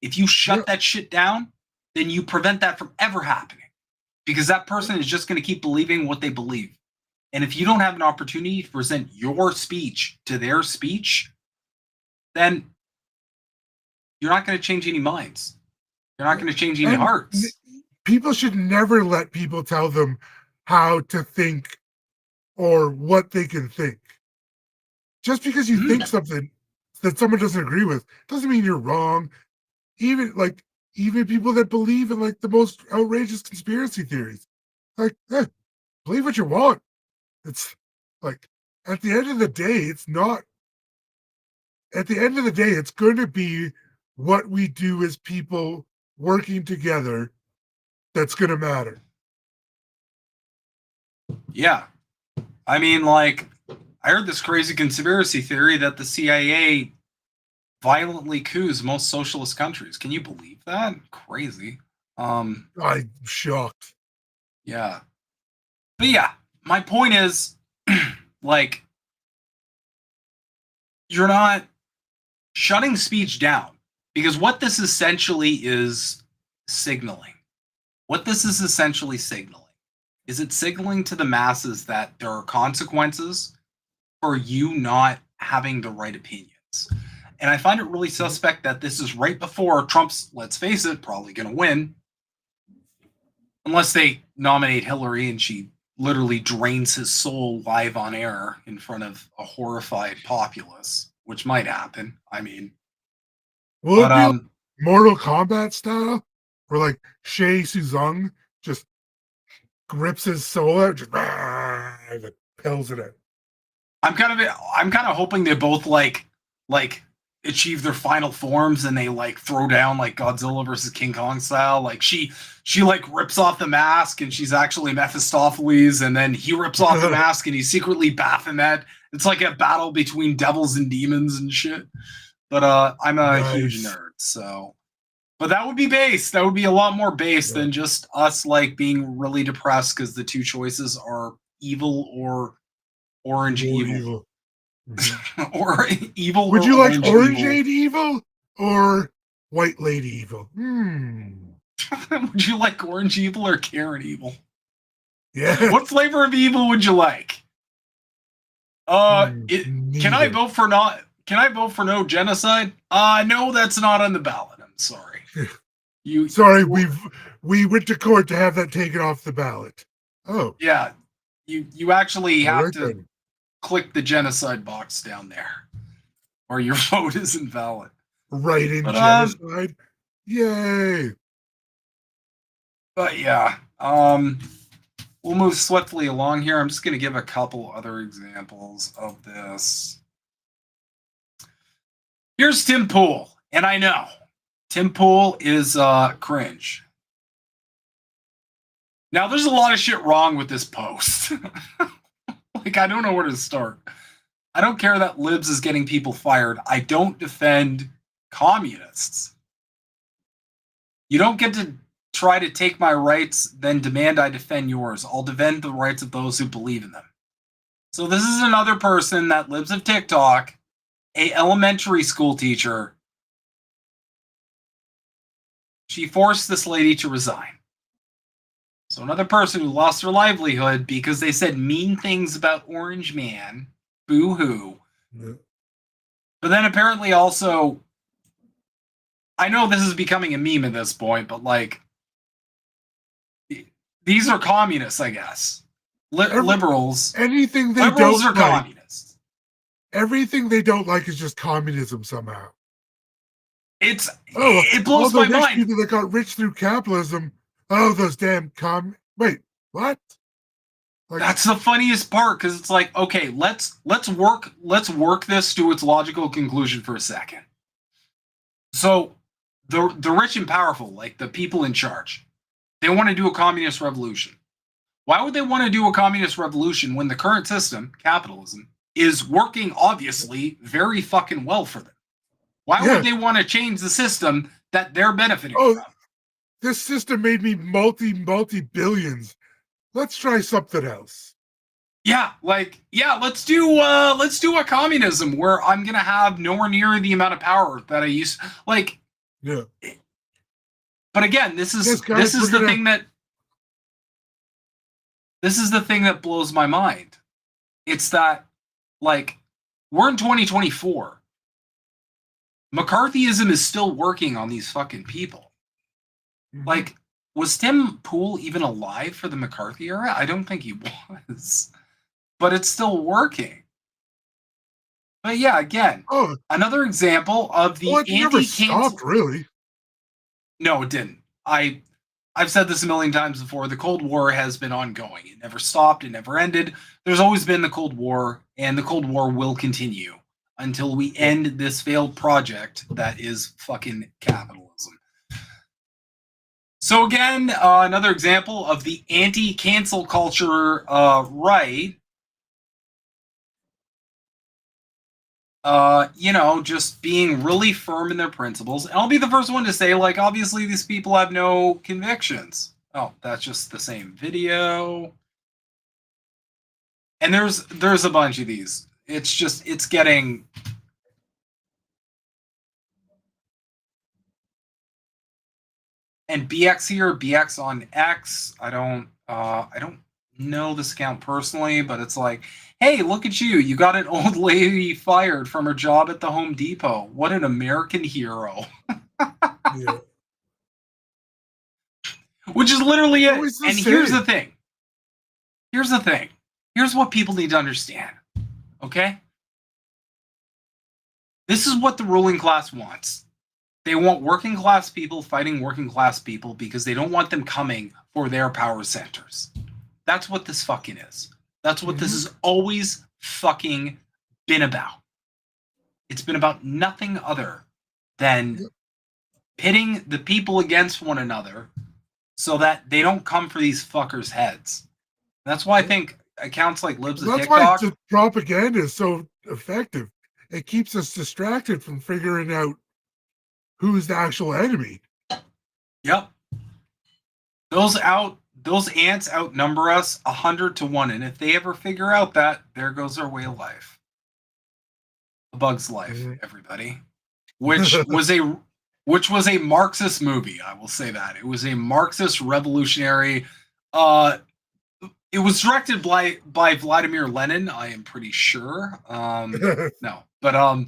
If you shut that shit down, then you prevent that from ever happening. Because that person is just going to keep believing what they believe. And if you don't have an opportunity to present your speech to their speech, then you're not going to change any minds. You're not going to change any hearts. People should never let people tell them how to think or what they can think. Just because you think something that someone doesn't agree with doesn't mean you're wrong. Even people that believe in like the most outrageous conspiracy theories, believe what you want. It's like at the end of the day, it's not. At the end of the day, it's going to be what we do as people working together that's going to matter. Yeah. I mean, like, I heard this crazy conspiracy theory that the CIA violently coups most socialist countries. Can you believe that? Crazy. I'm shocked. Yeah. But yeah, my point is, like, you're not shutting speech down, because what this essentially is signaling, is it's signaling to the masses that there are consequences for you not having the right opinions. And I find it really suspect that this is right before Trump's, let's face it, probably going to win, unless they nominate Hillary and she literally drains his soul live on air in front of a horrified populace, which might happen. I mean, will it be like Mortal Kombat style, where like Shea Tsung just grips his soul out, just pills it out? I'm kind of hoping they both like achieve their final forms and they like throw down like Godzilla versus King Kong style. Like she like rips off the mask and she's actually Mephistopheles, and then he rips off the mask and he's secretly Baphomet. It's like a battle between devils and demons and shit. But I'm a huge nerd, so. But that would be base. That would be a lot more base than just us like being really depressed because the two choices are evil or orange evil. or evil. Would you like Orangeade evil or white lady evil. Would you like orange evil or Karen evil? Yeah. What flavor of evil would you like? Can I vote for not? Can I vote for no genocide? No, that's not on the ballot. I'm sorry. Sorry, we went to court to have that taken off the ballot. Oh. Yeah. You actually have right to then. click the genocide box down there, or your vote is invalid. Right in genocide. Yay. But yeah, we'll move swiftly along here. I'm just going to give a couple other examples of this. Here's Tim Pool, and I know Tim Pool is cringe. Now, there's a lot of shit wrong with this post. Like, I don't know where to start. I don't care that Libs is getting people fired. I don't defend communists. You don't get to try to take my rights, then demand I defend yours. I'll defend the rights of those who believe in them. So this is another person that lives of TikTok, a elementary school teacher. She forced this lady to resign. So another person who lost her livelihood because they said mean things about Orange Man. Boo-hoo. Yeah. But then apparently also, I know this is becoming a meme at this point, but like, these are communists, I guess. Liberals. Anything they liberals don't are like. Communists. Everything they don't like is just communism somehow. It blows all my the rich mind. people that got rich through capitalism. Oh, those damn wait, what? Like, That's the funniest part, because it's like, okay, let's work this to its logical conclusion for a second. So the rich and powerful, like the people in charge, they want to do a communist revolution. Why would they want to do a communist revolution when the current system, capitalism, is working obviously very fucking well for them? Why would they want to change the system that they're benefiting from? This system made me multi-billions. Let's try something else. Let's do a communism where I'm gonna have nowhere near the amount of power that I used. Like, yeah. But again, this is the thing that blows my mind. It's that, like, we're in 2024. McCarthyism is still working on these fucking people. Mm-hmm. Like, was Tim Pool even alive for the McCarthy era? I don't think he was. But it's still working. But yeah, again, another example of the never stopped, really. No, it didn't. I've said this a million times before. The Cold War has been ongoing. It never stopped. It never ended. There's always been the Cold War, and the Cold War will continue until we end this failed project that is fucking capitalism. So again, another example of the anti-cancel culture right. Just being really firm in their principles. And I'll be the first one to say, like, obviously these people have no convictions. Oh, that's just the same video. And there's a bunch of these. It's getting... And BX here, BX on X. I don't know this account personally, but it's like, hey, look at you. You got an old lady fired from her job at the Home Depot. What an American hero. Yeah. Which is literally it. And here's the thing. Here's what people need to understand. Okay? This is what the ruling class wants. They want working class people fighting working class people because they don't want them coming for their power centers. That's what this fucking is. That's what this has always fucking been about. It's been about nothing other than pitting the people against one another so that they don't come for these fuckers' heads. That's why I think accounts like Libs of TikTok... That's why the propaganda is so effective. It keeps us distracted from figuring out who's the actual enemy. Yep. Those ants outnumber us 100-1, and if they ever figure out that, there goes our way of life. A bug's life, everybody. Which was which was a Marxist movie. I will say that it was a Marxist revolutionary. It was directed by Vladimir Lenin. I am pretty sure. No, but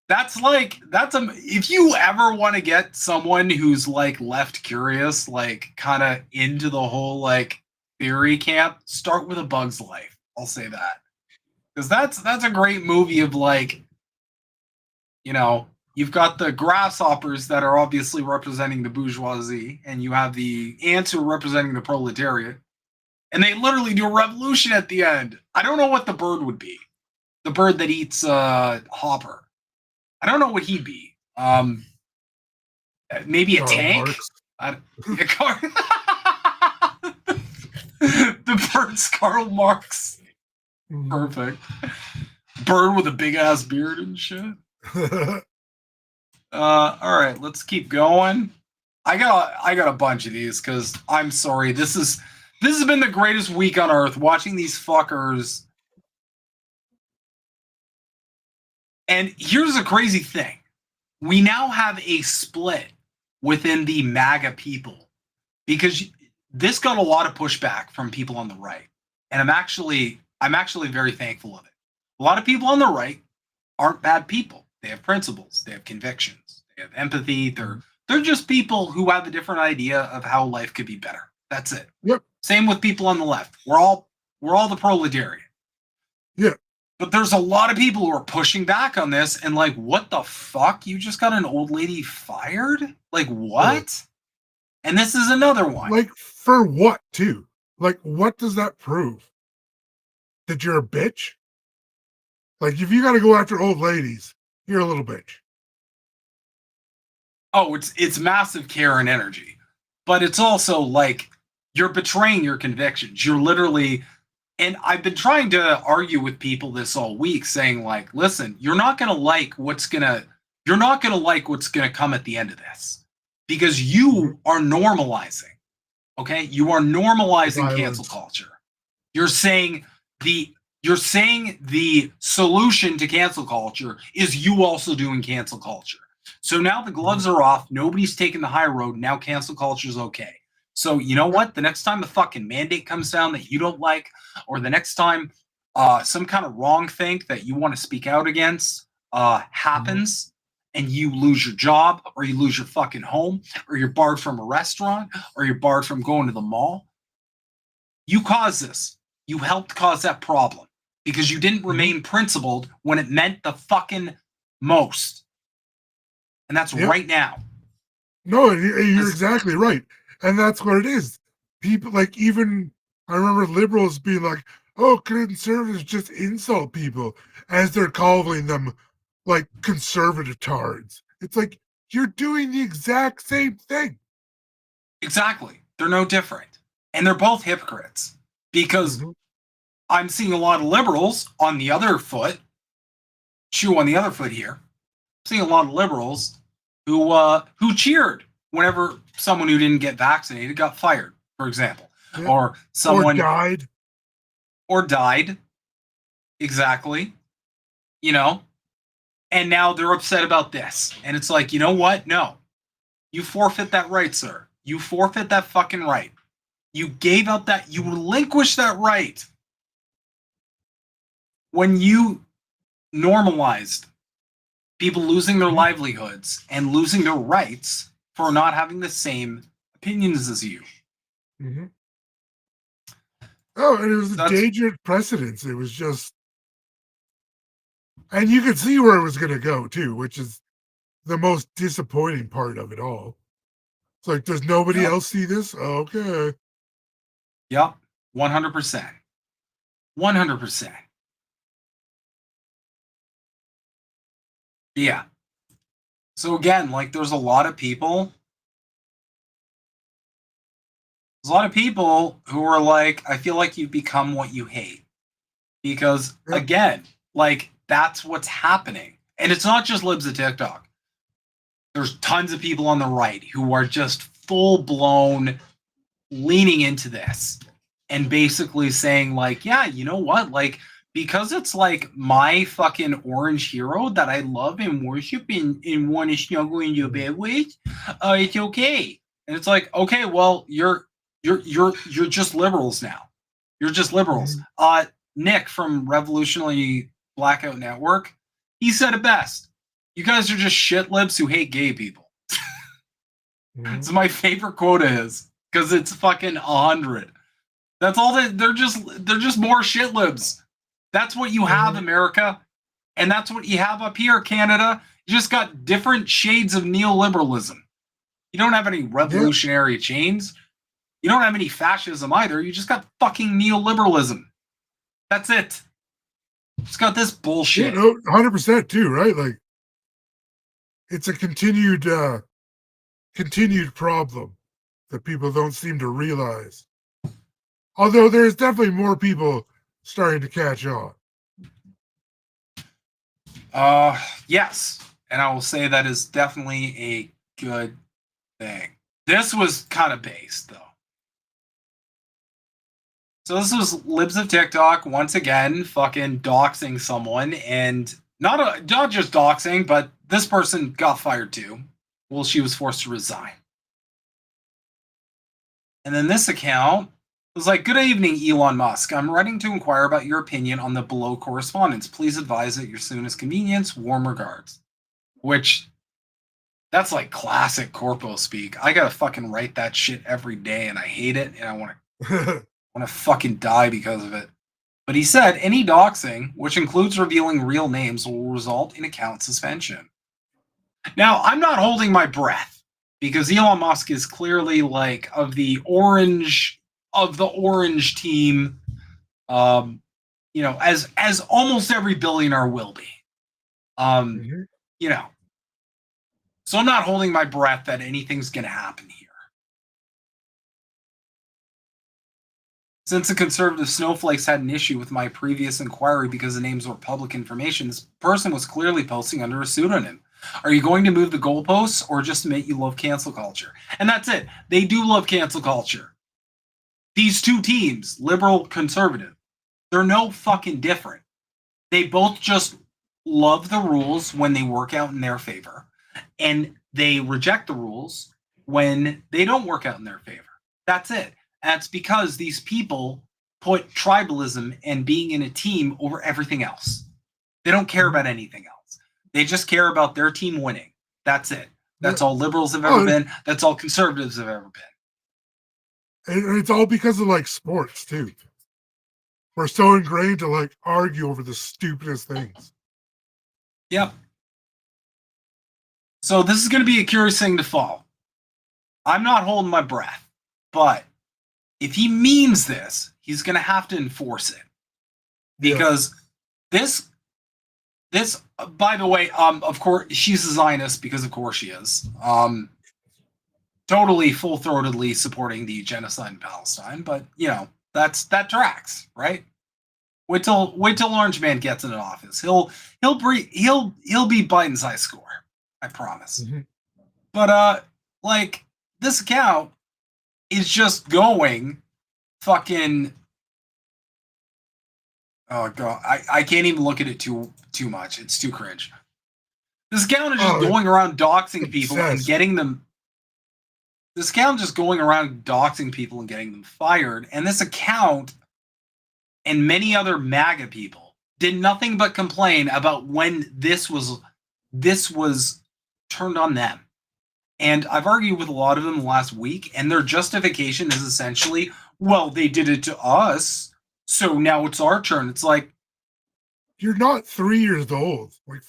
that's if you ever want to get someone who's like left curious, like kind of into the whole like theory camp, start with A Bug's Life. I'll say that, because that's a great movie of like, you know, you've got the grasshoppers that are obviously representing the bourgeoisie, and you have the ants who are representing the proletariat, and they literally do a revolution at the end. I don't know what the bird would be. The bird that eats Hopper. I don't know what he'd be. Maybe a Karl tank. The bird's Karl Marx. Perfect. Bird with a big ass beard and shit. All right, let's keep going. I got a bunch of these because I'm sorry. This has been the greatest week on earth watching these fuckers. And here's the crazy thing. We now have a split within the MAGA people, because this got a lot of pushback from people on the right. And I'm actually very thankful of it. A lot of people on the right aren't bad people. They have principles, they have convictions, they have empathy. They're just people who have a different idea of how life could be better. That's it. Yep. Same with people on the left. We're all the proletariat. Yeah. But there's a lot of people who are pushing back on this and like, what the fuck? You just got an old lady fired? Like, what? Yeah. And this is another one. Like, for what, too? Like, what does that prove? That you're a bitch? Like, if you got to go after old ladies, you're a little bitch. Oh, it's massive care and energy. But it's also like, you're betraying your convictions. You're literally... And I've been trying to argue with people this all week, saying like, listen, you're not going to like what's going to come at the end of this, because you are normalizing. Okay. You are normalizing violence. Cancel culture. You're saying the solution to cancel culture is you also doing cancel culture. So now the gloves are off. Nobody's taking the high road. Now cancel culture is okay. So you know what? The next time the fucking mandate comes down that you don't like, or the next time some kind of wrong thing that you want to speak out against happens, and you lose your job, or you lose your fucking home, or you're barred from a restaurant, or you're barred from going to the mall, you caused this. You helped cause that problem because you didn't remain principled when it meant the fucking most. And that's right now. No, you're exactly right. And that's what it is. People, like, even, I remember liberals being like, oh, conservatives just insult people as they're calling them, like, conservative tards. It's like, you're doing the exact same thing. Exactly. They're no different. And they're both hypocrites, because I'm seeing a lot of liberals on the other foot, shoe on the other foot here. I'm seeing a lot of liberals who cheered whenever someone who didn't get vaccinated got fired, for example, or someone died. Exactly. You know, and now they're upset about this. And it's like, you know what? No, you forfeit that right, sir. You forfeit that fucking right. You gave out that, you relinquished that right when you normalized people losing their livelihoods and losing their rights for not having the same opinions as you. Oh, and it was a dangerous precedence. It was just, and you could see where it was going to go too, which is the most disappointing part of it all. It's like, does nobody else see this? Okay. Yep. 100%. 100%. Yeah. So again, like, there's a lot of people who are like, I feel like you become what you hate. Because again, like, that's what's happening. And it's not just libs of TikTok. There's tons of people on the right who are just full blown leaning into this and basically saying like, yeah, you know what? Like, because it's like my fucking orange hero that I love and worship and want to snuggle in your bed with, it's okay. And it's like, okay, well, you're just liberals now. You're just liberals. Nick from Revolutionary Blackout Network, he said it best. You guys are just shit libs who hate gay people. It's my favorite quote of his because it's fucking 100. That's all they're just more shit libs. That's what you have, America, and that's what you have up here, Canada. You just got different shades of neoliberalism. You don't have any revolutionary chains. You don't have any fascism either. You just got fucking neoliberalism. That's it. It's got this bullshit. 100% too, right? Like, it's a continued problem that people don't seem to realize. Although there's definitely more people starting to catch on. Yes. And I will say that is definitely a good thing. This was kind of based, though. So this was Libs of TikTok, once again, fucking doxing someone. And not just doxing, but this person got fired too. Well, she was forced to resign. And then this account was like, good evening, Elon Musk. I'm writing to inquire about your opinion on the below correspondence. Please advise at your soonest convenience. Warm regards. Which, that's like classic corpo speak. I gotta fucking write that shit every day, and I hate it, and I want to fucking die because of it. But he said, any doxing, which includes revealing real names, will result in account suspension. Now, I'm not holding my breath, because Elon Musk is clearly like of the orange team, you know, as almost every billionaire will be. You know. So I'm not holding my breath that anything's going to happen here. Since the conservative snowflakes had an issue with my previous inquiry because the names were public information, this person was clearly posting under a pseudonym. Are you going to move the goalposts or just admit you love cancel culture? And that's it. They do love cancel culture. These two teams, liberal, conservative, they're no fucking different. They both just love the rules when they work out in their favor, and they reject the rules when they don't work out in their favor. That's it. That's because these people put tribalism and being in a team over everything else. They don't care about anything else. They just care about their team winning. That's it. That's all liberals have ever been. That's all conservatives have ever been. And it's all because of like sports too. We're so ingrained to like argue over the stupidest things. Yep. So this is going to be a curious thing to follow. I'm not holding my breath, but if he means this, he's going to have to enforce it. Because this, by the way, of course, she's a Zionist because of course she is. Totally full-throatedly supporting the genocide in Palestine, but you know, that tracks, right? Wait till Orange Man gets in office. He'll be Biden's high score. I promise. But like this account is just going fucking. Oh god, I can't even look at it too much. It's too cringe. This account is just going around doxing people and getting them. This account just going around doxing people and getting them fired. And this account and many other MAGA people did nothing but complain about when this was turned on them. And I've argued with a lot of them last week, and their justification is essentially, well, they did it to us, so now it's our turn. It's like, you're not 3 years old. Like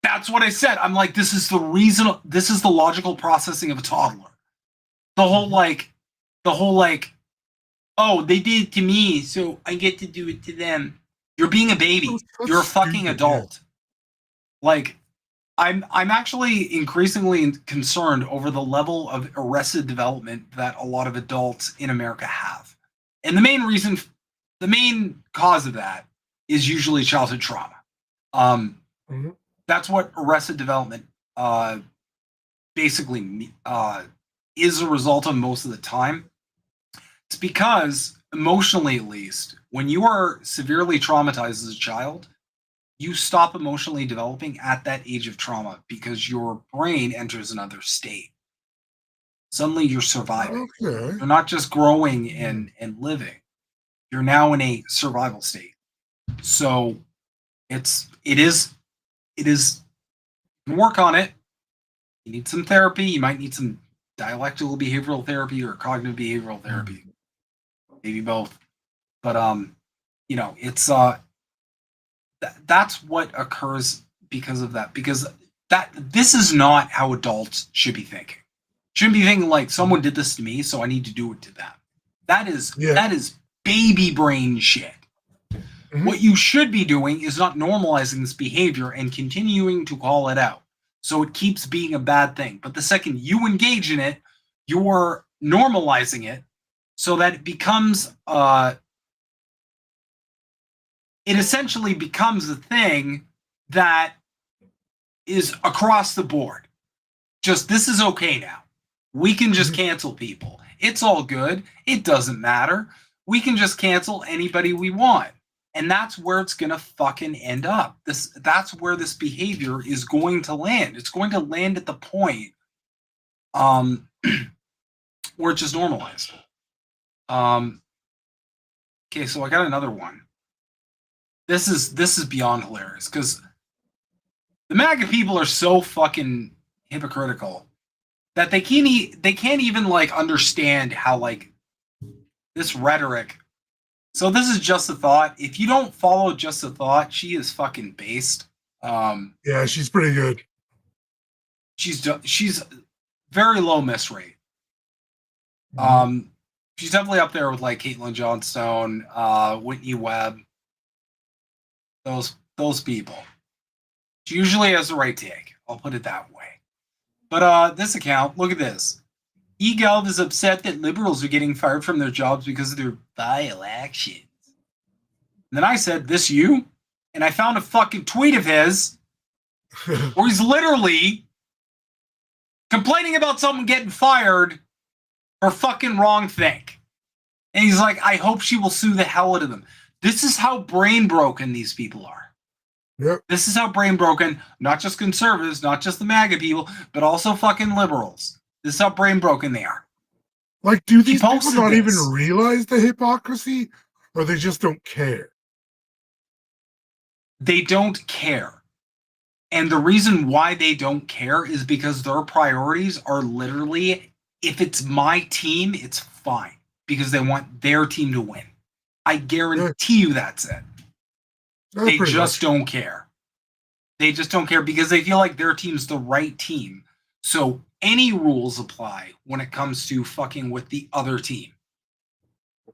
that's what I said. I'm like, this is the logical processing of a toddler. The whole like, oh, they did it to me, so I get to do it to them. You're being a baby. You're a fucking adult. Like, I'm actually increasingly concerned over the level of arrested development that a lot of adults in America have. And the main cause of that is usually childhood trauma. That's what arrested development basically is a result of most of the time. It's because emotionally at least, when you are severely traumatized as a child, you stop emotionally developing at that age of trauma because your brain enters another state. Suddenly you're surviving. Okay. You're not just growing and living. You're now in a survival state. So it is you can work on it. You need some therapy. You might need some dialectical behavioral therapy or cognitive behavioral therapy. Maybe both. But it's that's what occurs because of that. Because this is not how adults should be thinking. Shouldn't be thinking like someone did this to me, so I need to do it to them. That is baby brain shit. Mm-hmm. What you should be doing is not normalizing this behavior and continuing to call it out. So it keeps being a bad thing. But the second you engage in it, you're normalizing it so that it becomes it essentially becomes a thing that is across the board. Just this is okay now. We can just cancel people. It's all good. It doesn't matter. We can just cancel anybody we want. And that's where it's going to fucking end up. That's where this behavior is going to land. It's going to land at the point where it's just normalized. Okay, so I got another one. This is beyond hilarious because the MAGA people are so fucking hypocritical that they can't even like understand how like this rhetoric. So this is Just a Thought. If you don't follow Just a Thought, she is fucking based. Yeah, she's pretty good. She's very low miss rate. She's definitely up there with like Caitlin Johnstone, Whitney Webb. Those people. She usually has the right take. I'll put it that way. But this account, look at this. eGov is upset that liberals are getting fired from their jobs because of their vile actions. And then I said, this you? And I found a fucking tweet of his where he's literally complaining about someone getting fired for fucking wrong thing. And he's like, I hope she will sue the hell out of them. This is how brain broken these people are. Yep. This is how brain broken, not just conservatives, not just the MAGA people, but also fucking liberals. This is how brain broken they are. Like, do these people not even realize the hypocrisy, or they just don't care? They don't care. And the reason why they don't care is because their priorities are literally, if it's my team, it's fine. Because they want their team to win. I guarantee you that's it. They just don't care. They just don't care because they feel like their team's the right team. So any rules apply when it comes to fucking with the other team.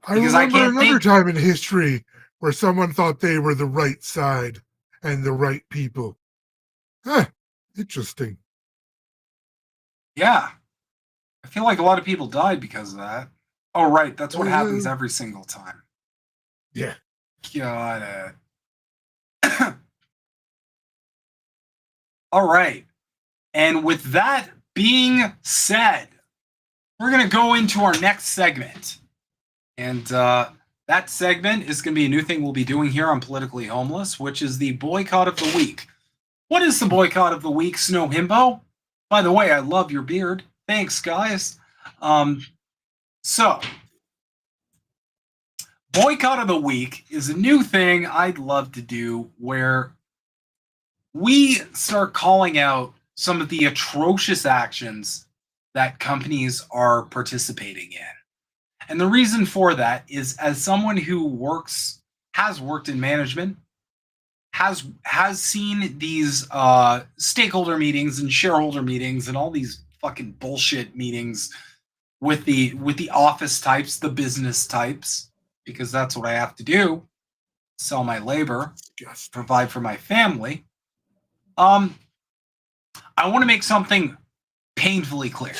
I remember another time in history where someone thought they were the right side and the right people. Interesting. Yeah. I feel like a lot of people died because of that. Oh, right. That's what happens every single time. Yeah. Got it. All right. And with that being said, we're going to go into our next segment. And that segment is going to be a new thing we'll be doing here on Politically Homeless, which is the Boycott of the Week. What is the Boycott of the Week, Snow Himbo? By the way, I love your beard. Thanks, guys. So, Boycott of the Week is a new thing I'd love to do where we start calling out some of the atrocious actions that companies are participating in. And the reason for that is, as someone who has worked in management, has seen these stakeholder meetings and shareholder meetings and all these fucking bullshit meetings with the office types, the business types, because that's what I have to do, sell my labor, just provide for my family. I want to make something painfully clear.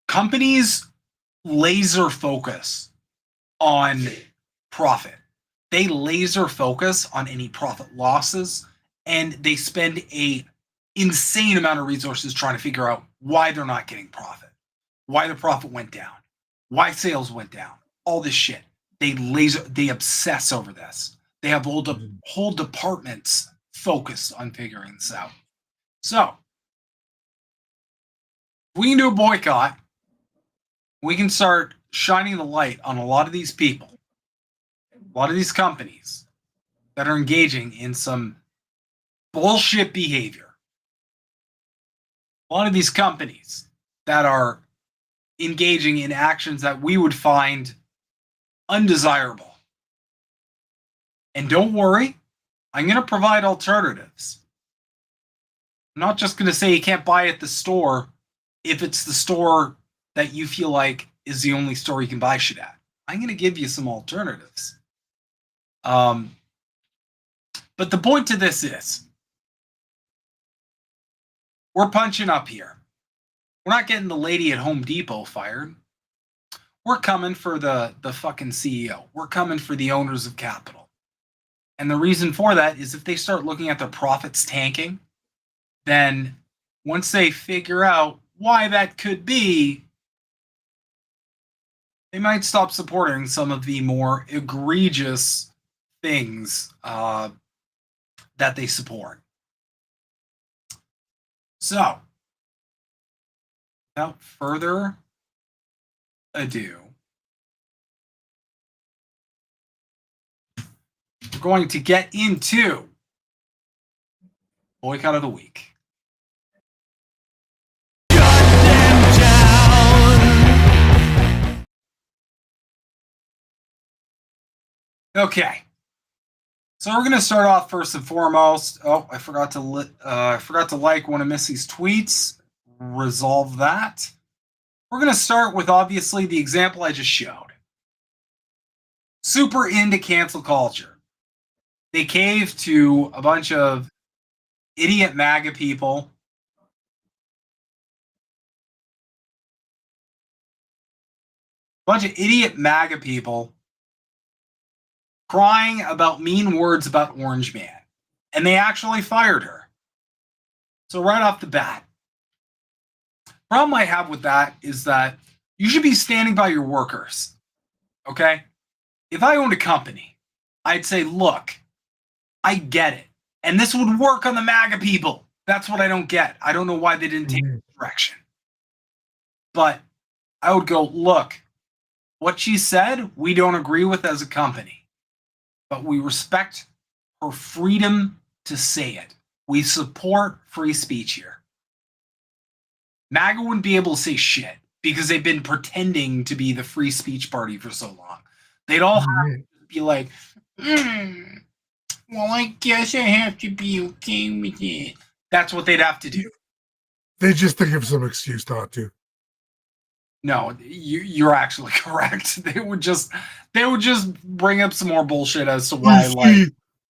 Companies laser focus on profit. They laser focus on any profit losses, and they spend a insane amount of resources trying to figure out why they're not getting profit. why the profit went down, why sales went down, all this shit. They obsess over this. They have whole departments focused on figuring this out. So, if we can do a boycott, we can start shining the light on a lot of these people, a lot of these companies that are engaging in some bullshit behavior. A lot of these companies that are engaging in actions that we would find undesirable. And don't worry, I'm going to provide alternatives. I'm not just going to say you can't buy at the store if it's the store that you feel like is the only store you can buy shit at. I'm going to give you some alternatives. But the point to this is, we're punching up here. We're not getting the lady at Home Depot fired. We're coming for the fucking CEO. We're coming for the owners of capital. And the reason for that is if they start looking at their profits tanking, then once they figure out why that could be, they might stop supporting some of the more egregious things that they support. So, without further ado, we're going to get into Boycott of the Week. Okay, so we're going to start off first and foremost. Oh, I forgot to like one of Missy's tweets. Resolve that. We're going to start with obviously the example I just showed. Super into cancel culture. They cave to a bunch of idiot MAGA people. Bunch of idiot MAGA people crying about mean words about Orange Man. And they actually fired her. So right off the bat, problem I have with that is that you should be standing by your workers. Okay? If I owned a company, I'd say, look, I get it. And this would work on the MAGA people. That's what I don't get. I don't know why they didn't take this direction. But I would go, look, what she said, we don't agree with as a company. But we respect her freedom to say it. We support free speech here. MAGA wouldn't be able to say shit because they've been pretending to be the free speech party for so long. They'd all have to be like, well, I guess I have to be okay with it. That's what they'd have to do. They just think of some excuse not to. No, you're actually correct. They would just bring up some more bullshit as to why, like,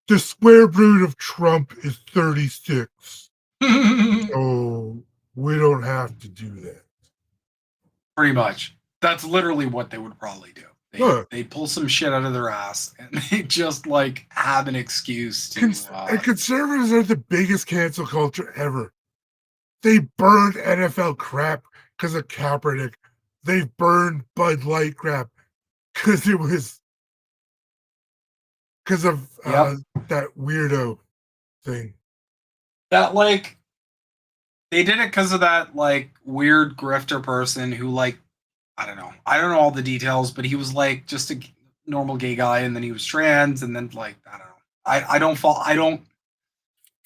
the square root of Trump is 36. So we don't have to do that. Pretty much. That's literally what they would probably do. They pull some shit out of their ass and they just like have an excuse to. And conservatives are the biggest cancel culture ever. They burned NFL crap because of Kaepernick. They burned Bud Light crap because it was because of that weirdo thing. That like they did it because of that like weird grifter person who like I don't know all the details, but he was like just a normal gay guy and then he was trans and then like I don't know.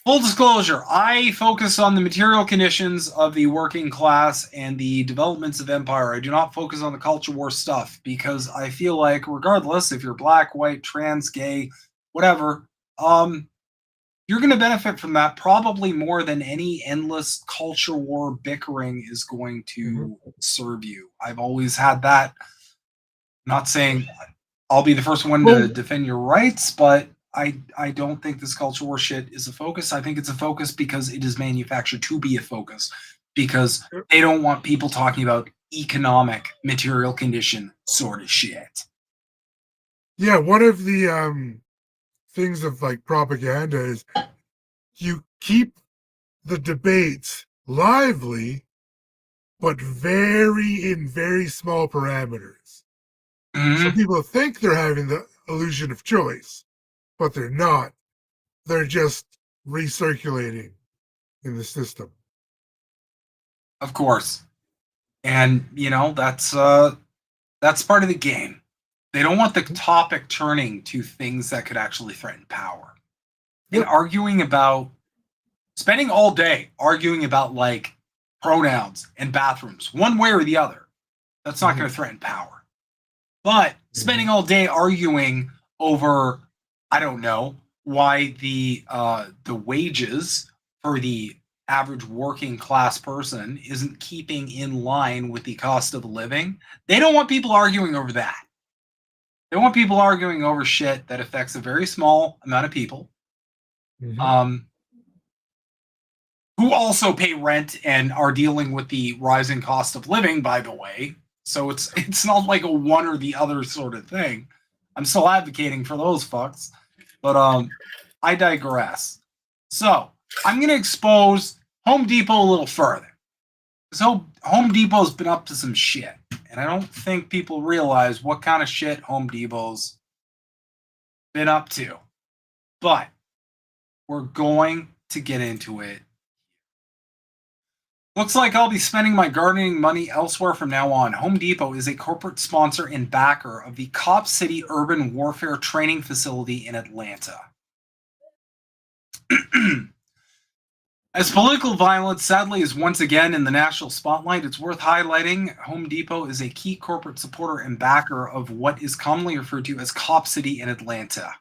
Full disclosure, I focus on the material conditions of the working class and the developments of empire. I do not focus on the culture war stuff because I feel like regardless if you're black, white, trans, gay, whatever, you're going to benefit from that probably more than any endless culture war bickering is going to serve you. I've always had that. I'm not saying I'll be the first one to defend your rights, but I don't think this culture war shit is a focus. I think it's a focus because it is manufactured to be a focus because they don't want people talking about economic material condition sort of shit. Yeah, one of the things of like propaganda is you keep the debates lively but in very small parameters. Mhm. So people think they're having the illusion of choice, but they're not. They're just recirculating in the system. Of course. And that's part of the game. They don't want the topic turning to things that could actually threaten power. And spending all day arguing about like pronouns and bathrooms, one way or the other, that's not going to threaten power. But spending all day arguing over, I don't know, why the wages for the average working class person isn't keeping in line with the cost of living. They don't want people arguing over that. They want people arguing over shit that affects a very small amount of people, who also pay rent and are dealing with the rising cost of living, by the way. So it's not like a one or the other sort of thing. I'm still advocating for those fucks, but I digress. So I'm going to expose Home Depot a little further. So Home Depot's been up to some shit, and I don't think people realize what kind of shit Home Depot's been up to. But we're going to get into it. Looks like I'll be spending my gardening money elsewhere from now on. Home Depot is a corporate sponsor and backer of the Cop City Urban Warfare Training Facility in Atlanta. As political violence sadly is once again in the national spotlight, it's worth highlighting Home Depot is a key corporate supporter and backer of what is commonly referred to as Cop City in Atlanta.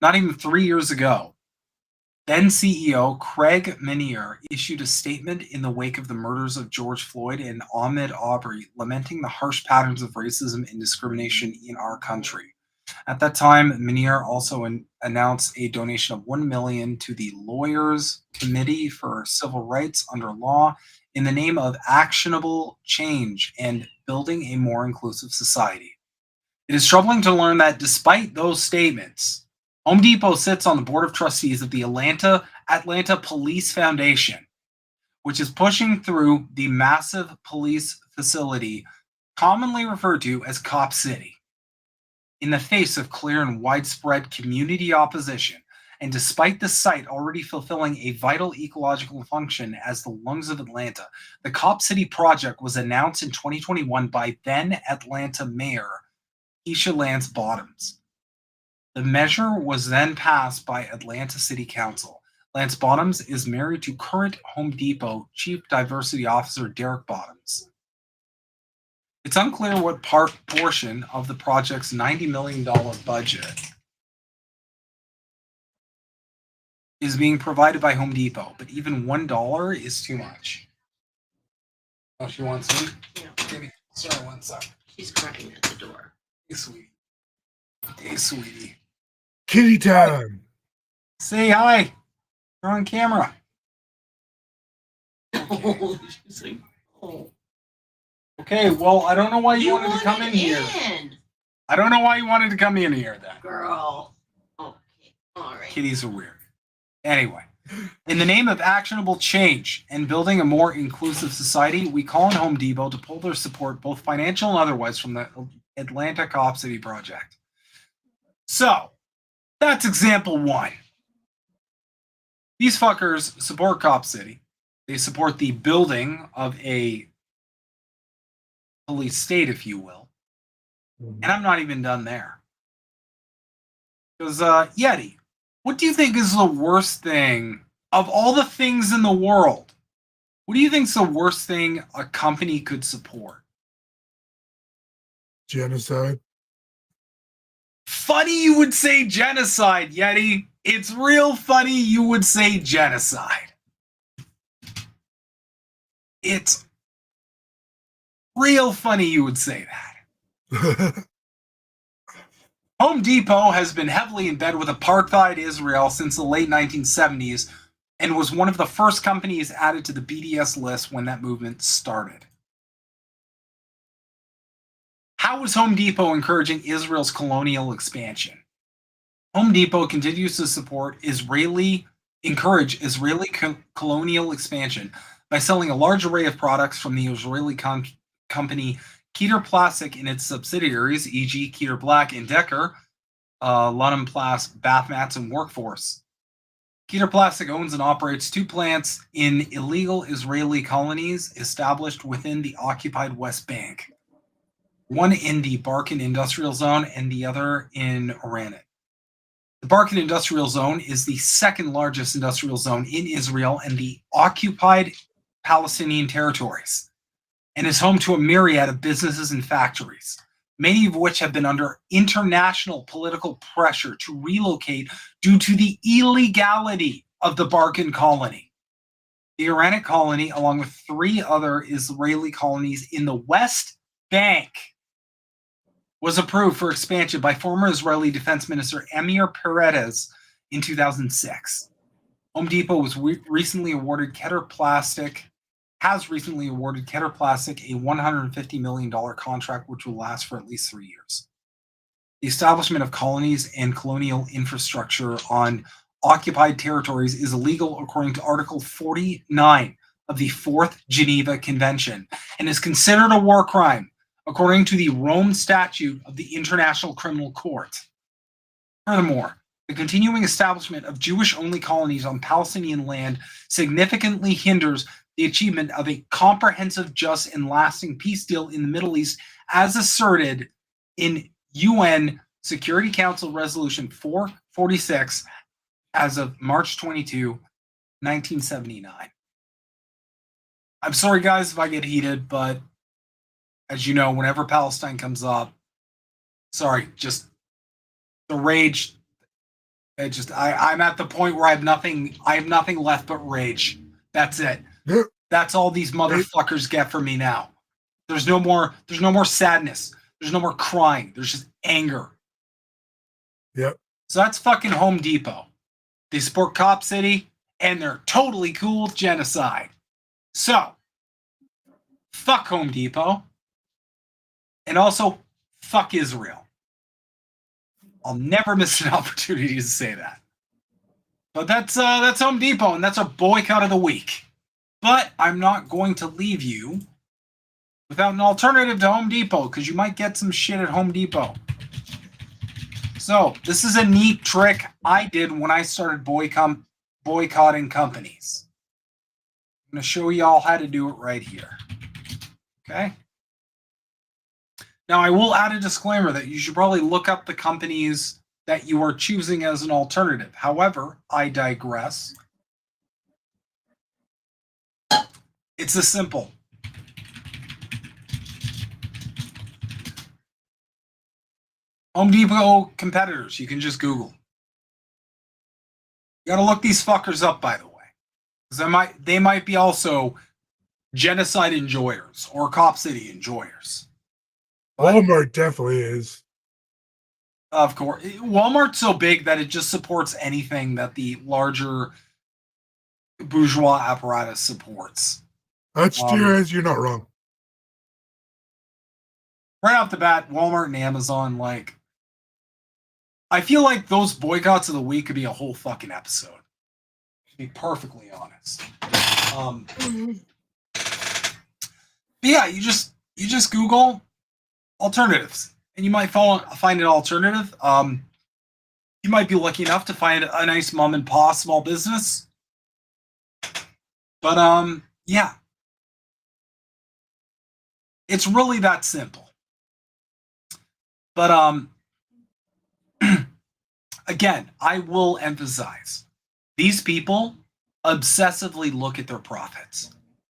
Not even 3 years ago, then CEO Craig Minier issued a statement in the wake of the murders of George Floyd and Ahmaud Arbery, lamenting the harsh patterns of racism and discrimination in our country. At that time, Minier also announced a donation of $1 million to the Lawyers Committee for Civil Rights under law in the name of actionable change and building a more inclusive society. It is troubling to learn that despite those statements, Home Depot sits on the board of trustees of the Atlanta Police Foundation, which is pushing through the massive police facility commonly referred to as Cop City. In the face of clear and widespread community opposition, and despite the site already fulfilling a vital ecological function as the lungs of Atlanta, the Cop City project was announced in 2021 by then Atlanta Mayor Keisha Lance Bottoms. The measure was then passed by Atlanta City Council. Lance Bottoms is married to current Home Depot Chief Diversity Officer Derek Bottoms. It's unclear what portion of the project's $90 million budget is being provided by Home Depot, but even $1 is too much. Oh, she wants me? Yeah. Maybe. Sorry, one sec. She's cracking at the door. Hey, sweetie. Hey, sweetie. Kitty time. Say hi. You're on camera. Oh, she's like, oh. Okay, well, I don't know why you wanted to come in here. I don't know why you wanted to come in here then. Girl. Okay, all right. Kitties are weird. Anyway, in the name of actionable change and building a more inclusive society, we call on Home Depot to pull their support, both financial and otherwise, from the Atlanta Cop City project. So, that's example one. These fuckers support Cop City. They support the building of a police state, if you will. And I'm not even done there. Because, Yeti, what do you think is the worst thing of all the things in the world? What do you think is the worst thing a company could support? Genocide. Funny you would say genocide, Yeti. It's real funny you would say genocide. It's real funny you would say that. Home Depot has been heavily in bed with apartheid Israel since the late 1970s and was one of the first companies added to the BDS list when that movement started. How is Home Depot encouraging Israel's colonial expansion? Home Depot continues to encourage Israeli colonial expansion by selling a large array of products from the Israeli company Keter Plastic and its subsidiaries, e.g. Keter Black and Decker, London Plast, Bath Mats, and Workforce. Keter Plastic owns and operates 2 plants in illegal Israeli colonies established within the occupied West Bank, one in the Barkin Industrial Zone and the other in Oranit. The Barkin Industrial Zone is the second largest industrial zone in Israel and the occupied Palestinian territories, and is home to a myriad of businesses and factories, many of which have been under international political pressure to relocate due to the illegality of the Barkin colony. The Iranic colony, along with 3 other Israeli colonies in the West Bank, was approved for expansion by former Israeli Defense Minister Amir Peretz in 2006. Home Depot was recently awarded Keter Plastic a $150 million contract, which will last for at least 3 years. The establishment of colonies and colonial infrastructure on occupied territories is illegal according to Article 49 of the 4th Geneva Convention and is considered a war crime according to the Rome Statute of the International Criminal Court. Furthermore, the continuing establishment of Jewish-only colonies on Palestinian land significantly hinders the achievement of a comprehensive, just, and lasting peace deal in the Middle East, as asserted in UN Security Council Resolution 446 as of March 22, 1979. I'm sorry, guys, if I get heated, but as you know, whenever Palestine comes up, just the rage. I'm at the point where I have nothing left but rage. That's it. Yep. That's all these motherfuckers get from me now. There's no more sadness. There's no more crying. There's just anger. Yep. So that's fucking Home Depot. They support Cop City, and they're totally cool with genocide. So, fuck Home Depot. And also, fuck Israel. I'll never miss an opportunity to say that. But that's Home Depot, and that's our boycott of the week. But I'm not going to leave you without an alternative to Home Depot, because you might get some shit at Home Depot. So, this is a neat trick I did when I started boycotting companies. I'm going to show y'all how to do it right here. Okay? Now, I will add a disclaimer that you should probably look up the companies that you are choosing as an alternative. However, I digress. It's this simple. Home Depot competitors, you can just Google. You gotta look these fuckers up, by the way. Because they might be also genocide enjoyers or Cop City enjoyers. Walmart definitely is. Of course. Walmart's so big that it just supports anything that the larger bourgeois apparatus supports. That's Steers, you're not wrong. Right off the bat, Walmart and Amazon, I feel like those boycotts of the week could be a whole fucking episode. To be perfectly honest. But yeah, you just Google alternatives, and you might find an alternative. You might be lucky enough to find a nice mom and pop small business. But yeah, it's really that simple. But again, I will emphasize, these people obsessively look at their profits,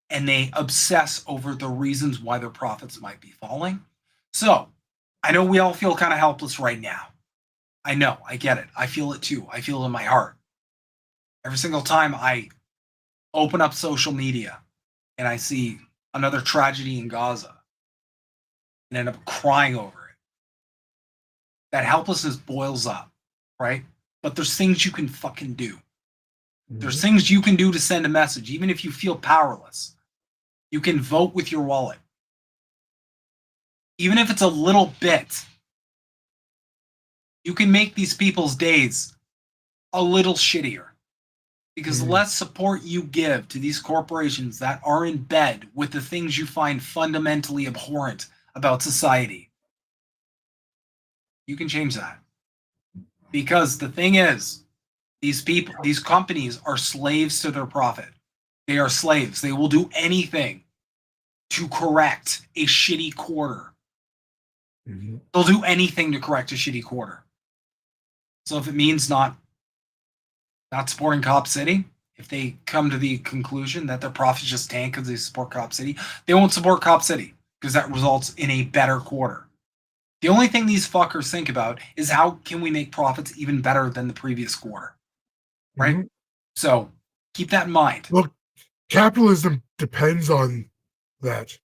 and they obsess over the reasons why their profits might be falling. So, I know we all feel kind of helpless right now. I know, I get it. I feel it too. I feel it in my heart. Every single time I open up social media and I see another tragedy in Gaza and end up crying over it, that helplessness boils up, right? But there's things you can fucking do. Mm-hmm. There's things you can do to send a message, even if you feel powerless. You can vote with your wallet. Even if it's a little bit, you can make these people's days a little shittier. Because the less support you give to these corporations that are in bed with the things you find fundamentally abhorrent about society, you can change that. Because the thing is, these companies are slaves to their profit. They are slaves. They will do anything to correct a shitty quarter. They'll do anything to correct a shitty quarter. So if it means not supporting Cop City, if they come to the conclusion that their profits just tank because they support Cop City, they won't support Cop City because that results in a better quarter. The only thing these fuckers think about is how can we make profits even better than the previous quarter, right? So keep that in mind. Well, capitalism depends on that.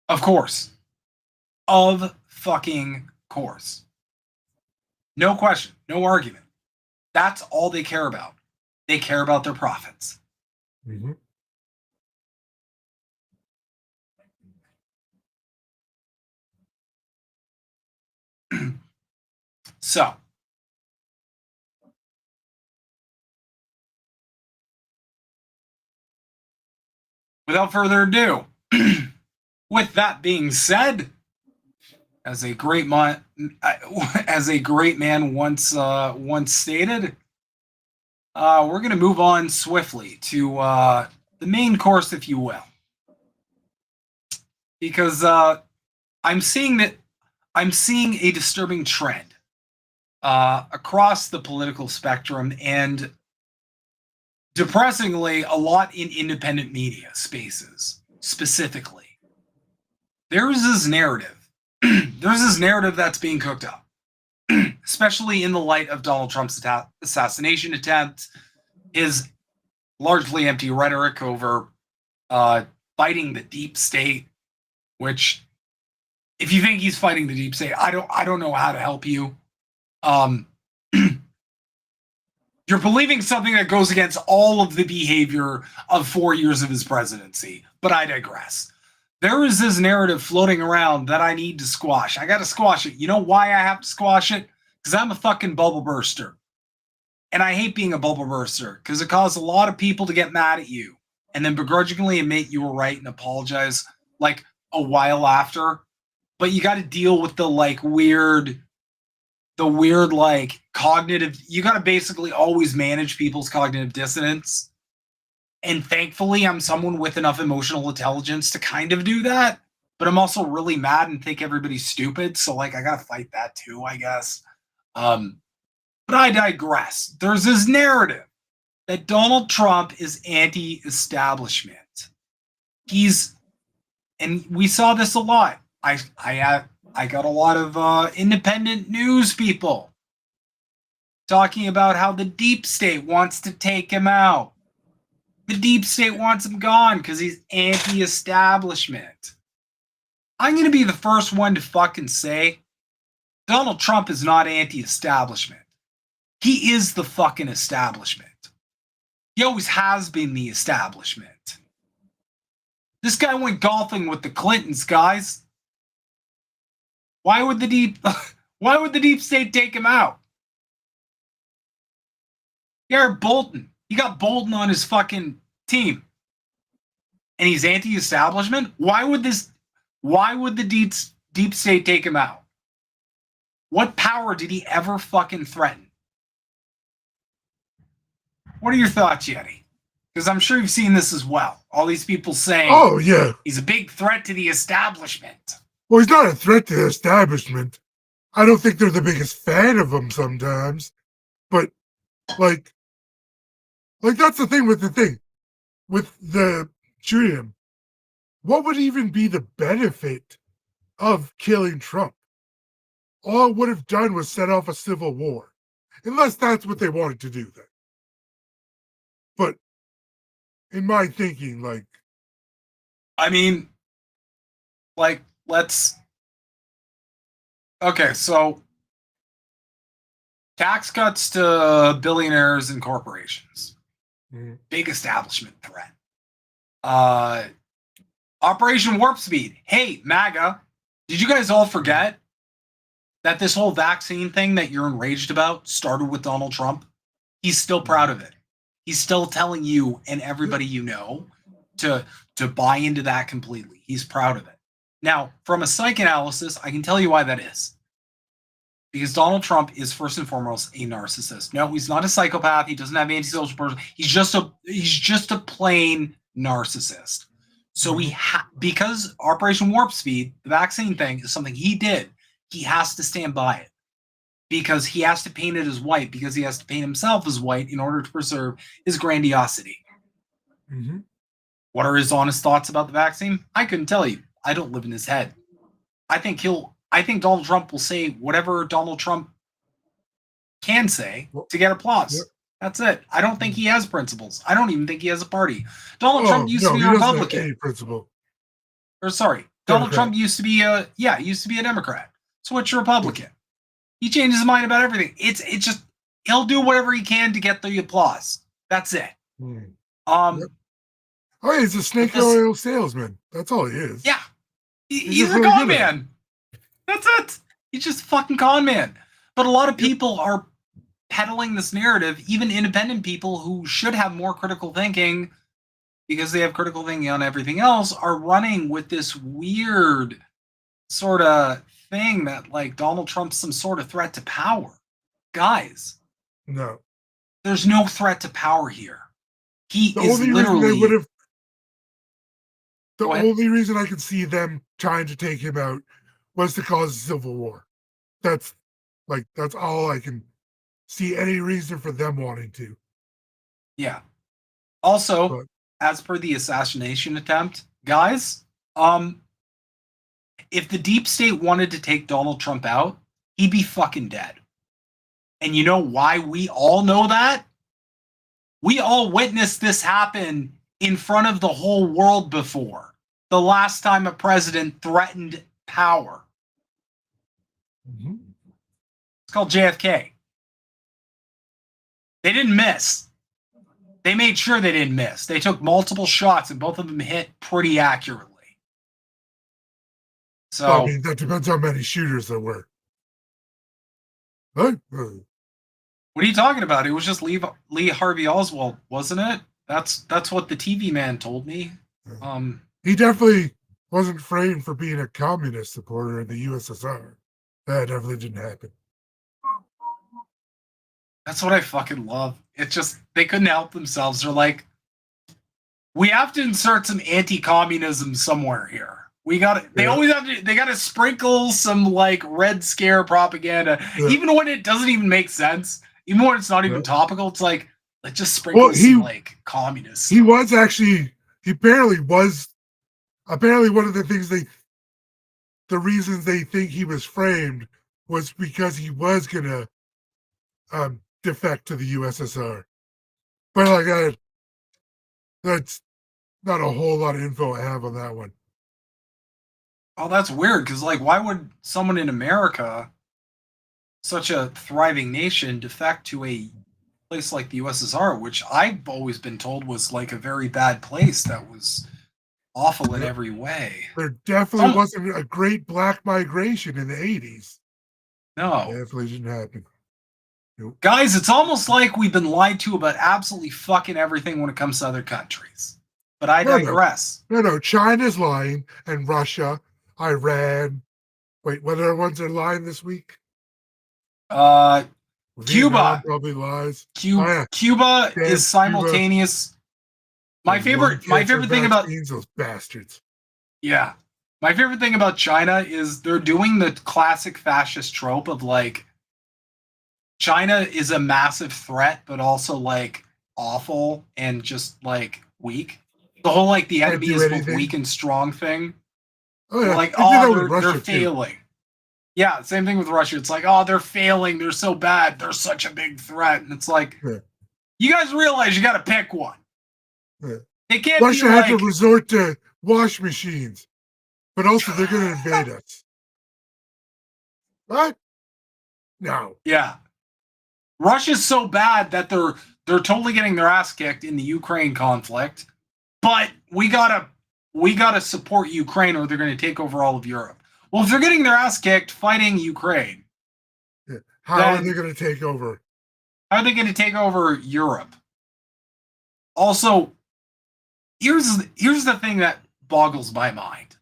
Of course. Of fucking course. No question. No argument. That's all they care about. They care about their profits. So, without further ado, with that being said, as a great man once stated, we're going to move on swiftly to the main course, if you will, because I'm seeing a disturbing trend across the political spectrum, and depressingly, a lot in independent media spaces specifically. There's this narrative that's being cooked up, especially in the light of Donald Trump's assassination attempt, his largely empty rhetoric over fighting the deep state, which, if you think he's fighting the deep state, I don't know how to help you. You're believing something that goes against all of the behavior of 4 years of his presidency, but I digress. There is this narrative floating around that I need to squash. I got to squash it. You know why I have to squash it? Because I'm a fucking bubble burster. And I hate being a bubble burster because it caused a lot of people to get mad at you and then begrudgingly admit you were right and apologize like a while after. But you got to deal with the weird cognitive, you got to basically always manage people's cognitive dissonance. And thankfully, I'm someone with enough emotional intelligence to kind of do that. But I'm also really mad and think everybody's stupid. So I got to fight that too, I guess. But I digress. There's this narrative that Donald Trump is anti-establishment. And we saw this a lot. I got a lot of independent news people talking about how the deep state wants to take him out. The deep state wants him gone because he's anti-establishment. I'm going to be the first one to fucking say Donald Trump is not anti-establishment. He is the fucking establishment. He always has been the establishment. This guy went golfing with the Clintons, guys. Why would the deep state take him out? Garrett Bolton. He got Bolton on his fucking team. And he's anti-establishment? Why would the deep state take him out? What power did he ever fucking threaten? What are your thoughts, Yeti? Because I'm sure you've seen this as well. All these people saying, oh, yeah, he's a big threat to the establishment. Well, he's not a threat to the establishment. I don't think they're the biggest fan of him sometimes. But, that's the thing with the shooting him. What would even be the benefit of killing Trump? All it would have done was set off a civil war. Unless that's what they wanted to do then. But in my thinking, okay, so tax cuts to billionaires and corporations. Big establishment threat. Operation Warp Speed. Hey, MAGA, did you guys all forget that this whole vaccine thing that you're enraged about started with Donald Trump? He's still proud of it. He's still telling you and everybody you know to buy into that completely. He's proud of it. Now, from a psych analysis, I can tell you why that is. Because Donald Trump is first and foremost a narcissist. No, he's not a psychopath. He doesn't have antisocial person. He's just a plain narcissist. So because Operation Warp Speed, the vaccine thing, is something he did, he has to stand by it. Because he has to paint it as white, because he has to paint himself as white in order to preserve his grandiosity. Mm-hmm. What are his honest thoughts about the vaccine? I couldn't tell you. I don't live in his head. I think Donald Trump will say whatever Donald Trump can say to get applause. Yep. That's it. I don't think he has principles. I don't even think he has a party. Donald Trump used to be a Republican. Any principle. Or sorry, Donald Trump used to be a Democrat. Switch to Republican. He changed his mind about everything. It's just he'll do whatever he can to get the applause. That's it. Yep. Oh, he's a snake oil salesman. That's all he is. Yeah. He's a con man. That's it. He's just a fucking con man. But a lot of people are peddling this narrative, even independent people who should have more critical thinking because they have critical thinking on everything else, are running with this weird sort of thing that like Donald Trump's some sort of threat to power. Guys. No. There's no threat to power here. He the is only literally... reason they would have The only reason I could see them trying to take him out was to cause a civil war. That's all I can see any reason for them wanting to. Yeah. Also, as per the assassination attempt, guys, if the deep state wanted to take Donald Trump out, he'd be fucking dead. And you know why we all know that? We all witnessed this happen in front of the whole world before. The last time a president threatened power. Mm-hmm. It's called JFK. They didn't miss. They made sure they didn't miss. They took multiple shots and both of them hit pretty accurately. So I mean, that depends how many shooters there were. What are you talking about? It was just Lee Harvey Oswald, wasn't it? That's what the TV man told me. He definitely wasn't framed for being a communist supporter in the USSR. That definitely didn't happen. That's what I fucking love. It's just they couldn't help themselves. They're like, we have to insert some anti-communism somewhere here. We got to. They always have to. They got to sprinkle some like Red Scare propaganda, even when it doesn't even make sense. Even when it's not even topical. It's like let's just sprinkle some like communists. He was actually. He apparently was. Apparently, one of the things the reasons they think he was framed was because he was gonna defect to the USSR. But like that's not a whole lot of info I have on that one. Oh, that's weird, because like why would someone in America, such a thriving nation, defect to a place like the USSR, which I've always been told was like a very bad place that was awful in every way. There definitely wasn't a great black migration in the 80s. No. It definitely didn't happen. Nope. Guys, it's almost like we've been lied to about absolutely fucking everything when it comes to other countries. But I digress. No, China's lying, and Russia, Iran. Wait, what other ones are lying this week? Cuba probably lies. Cuba is simultaneous. My favorite thing about those bastards. Yeah. My favorite thing about China is they're doing the classic fascist trope of like China is a massive threat, but also like awful and just like weak. The whole like the enemy is both weak and strong thing. Oh, yeah. Like, they're failing. Too. Yeah, same thing with Russia. It's like, oh, they're failing. They're so bad. They're such a big threat. And it's like, you guys realize you got to pick one. Yeah. They can't. Russia had to resort to wash machines, but also they're going to invade us. What? No. Yeah. Russia's so bad that they're totally getting their ass kicked in the Ukraine conflict, but we gotta support Ukraine or they're going to take over all of Europe. Well, if they're getting their ass kicked fighting Ukraine, how are they going to take over? How are they going to take over Europe? Also, here's the thing that boggles my mind.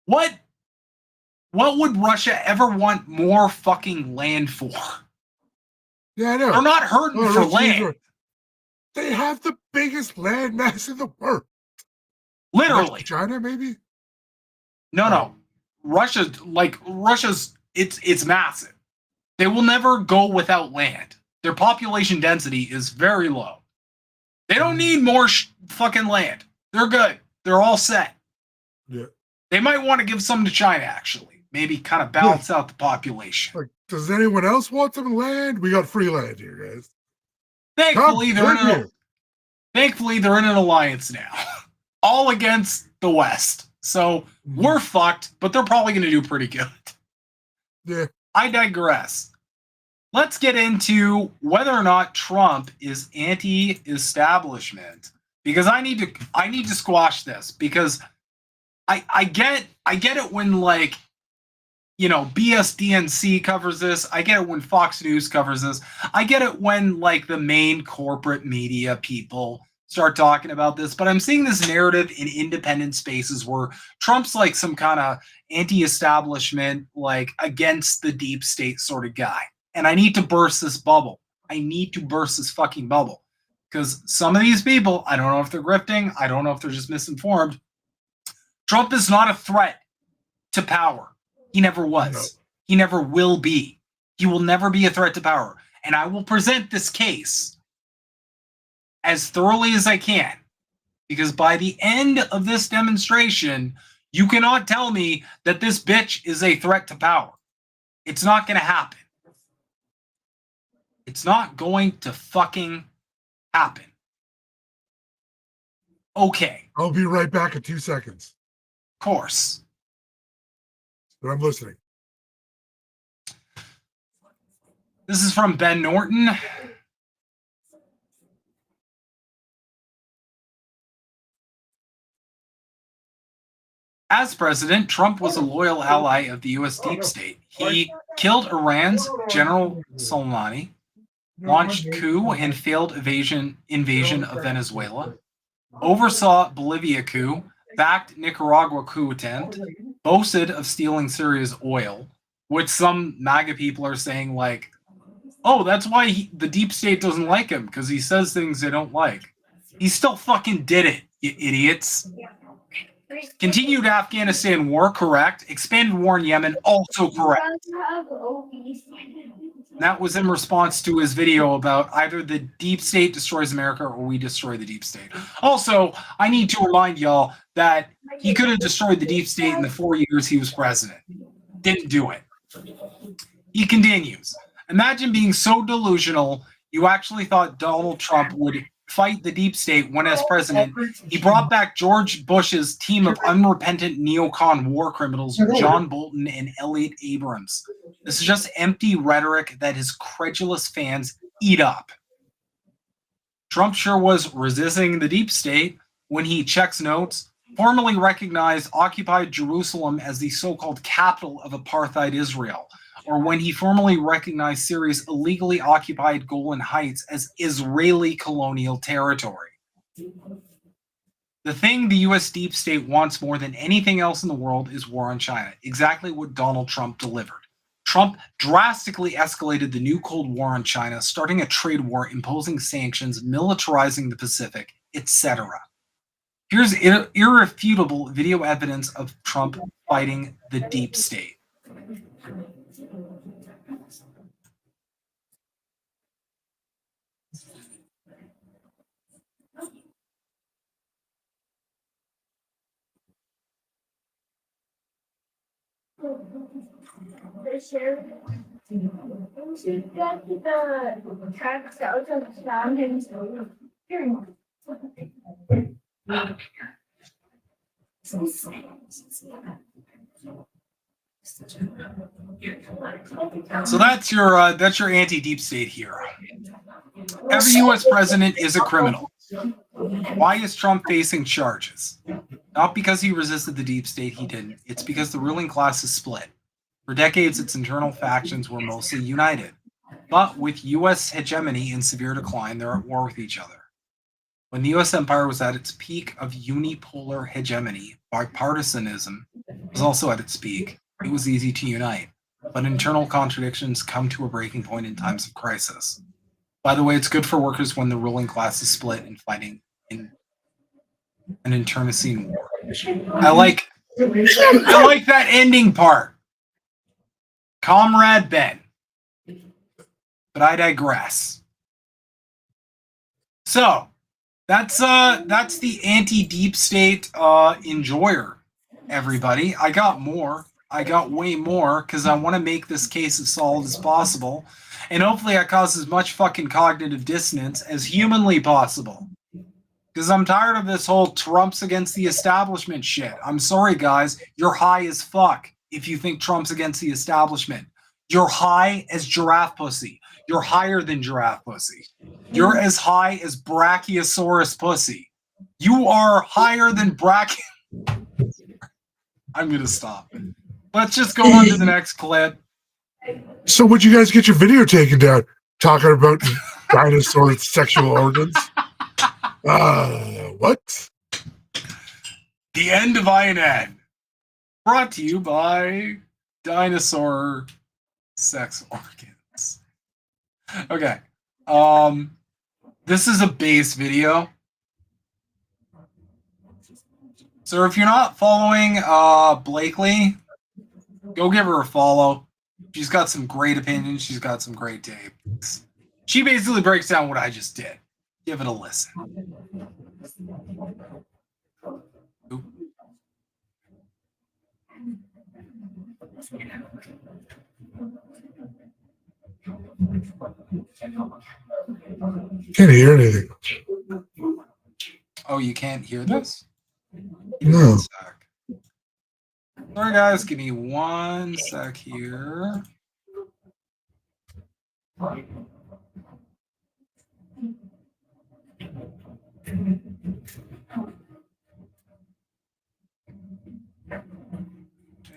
What would Russia ever want more fucking land for? Yeah, I know. They're not hurting for land. They have the biggest land mass in the world. Literally. China, maybe? No. Russia's it's massive. They will never go without land. Their population density is very low. They don't need more fucking land. They're good. They're all set. Yeah. They might want to give some to China, actually. Maybe kind of balance out the population. Like, does anyone else want some land? We got free land here, guys. Thankfully, they're in an alliance now. All against the West. So we're fucked, but they're probably going to do pretty good. Yeah. I digress. Let's get into whether or not Trump is anti-establishment, because I need to squash this, because I get it when, like, you know, BSDNC covers this. I get it when Fox News covers this. I get it when, like, the main corporate media people start talking about this, but I'm seeing this narrative in independent spaces where Trump's like some kind of anti-establishment, like against the deep state sort of guy. And I need to burst this bubble. I need to burst this fucking bubble. Because some of these people, I don't know if they're grifting. I don't know if they're just misinformed. Trump is not a threat to power. He never was. No. He never will be. He will never be a threat to power. And I will present this case as thoroughly as I can. Because by the end of this demonstration, you cannot tell me that this bitch is a threat to power. It's not going to happen. It's not going to fucking happen. Okay. I'll be right back in 2 seconds. Of course. But I'm listening. This is from Ben Norton. As president, Trump was a loyal ally of the U.S. deep state. He killed Iran's General Soleimani, launched coup and failed invasion of Venezuela, oversaw Bolivia coup, backed Nicaragua coup attempt, boasted of stealing Syria's oil, which some MAGA people are saying, like, oh, that's why the deep state doesn't like him, because he says things they don't like. He still fucking did it, you idiots. Continued Afghanistan war, correct. Expanded war in Yemen, also correct. That was in response to his video about either the deep state destroys America or we destroy the deep state. Also, I need to remind y'all that he could have destroyed the deep state in the 4 years he was president. Didn't do it. He continues. Imagine being so delusional you actually thought Donald Trump would fight the deep state when, as president, he brought back George Bush's team of unrepentant neocon war criminals, John Bolton and Elliot Abrams. This is just empty rhetoric that his credulous fans eat up. Trump sure was resisting the deep state when he, checks notes, formally recognized occupied Jerusalem as the so-called capital of apartheid Israel, or when he formally recognized Syria's illegally occupied Golan Heights as Israeli colonial territory. The thing the U.S. deep state wants more than anything else in the world is war on China, exactly what Donald Trump delivered. Trump drastically escalated the new Cold War on China, starting a trade war, imposing sanctions, militarizing the Pacific, etc. Here's irrefutable video evidence of Trump fighting the deep state. So that's your anti-deep state hero. Every U.S. president is a criminal. Why is Trump facing charges? Not because he resisted the deep state, he didn't. It's because the ruling class is split. For decades, its internal factions were mostly united. But with U.S. hegemony in severe decline, they're at war with each other. When the U.S. empire was at its peak of unipolar hegemony, bipartisanism was also at its peak. It was easy to unite, but internal contradictions come to a breaking point in times of crisis. By the way, it's good for workers when the ruling class is split and fighting in an internecine war. I like that ending part. Comrade Ben. But I digress. So, that's the anti-deep state enjoyer, everybody. I got more. I got way more because I want to make this case as solid as possible. And hopefully I cause as much fucking cognitive dissonance as humanly possible. Because I'm tired of this whole Trump's against the establishment shit. I'm sorry, guys. You're high as fuck if you think Trump's against the establishment. You're high as giraffe pussy. You're higher than giraffe pussy. You're as high as Brachiosaurus pussy. You are higher than I'm going to stop. Let's just go on to the next clip. So would you guys get your video taken down talking about dinosaur sexual organs? What? The end of INN. Brought to you by dinosaur sex organs. Okay. This is a base video. So if you're not following Blakely, go give her a follow. She's got some great opinions. She's got some great tapes. She basically breaks down what I just did. Give it a listen. Oop. Can't hear anything. Oh, you can't hear this? No. Sorry, guys. Give me 1 sec here.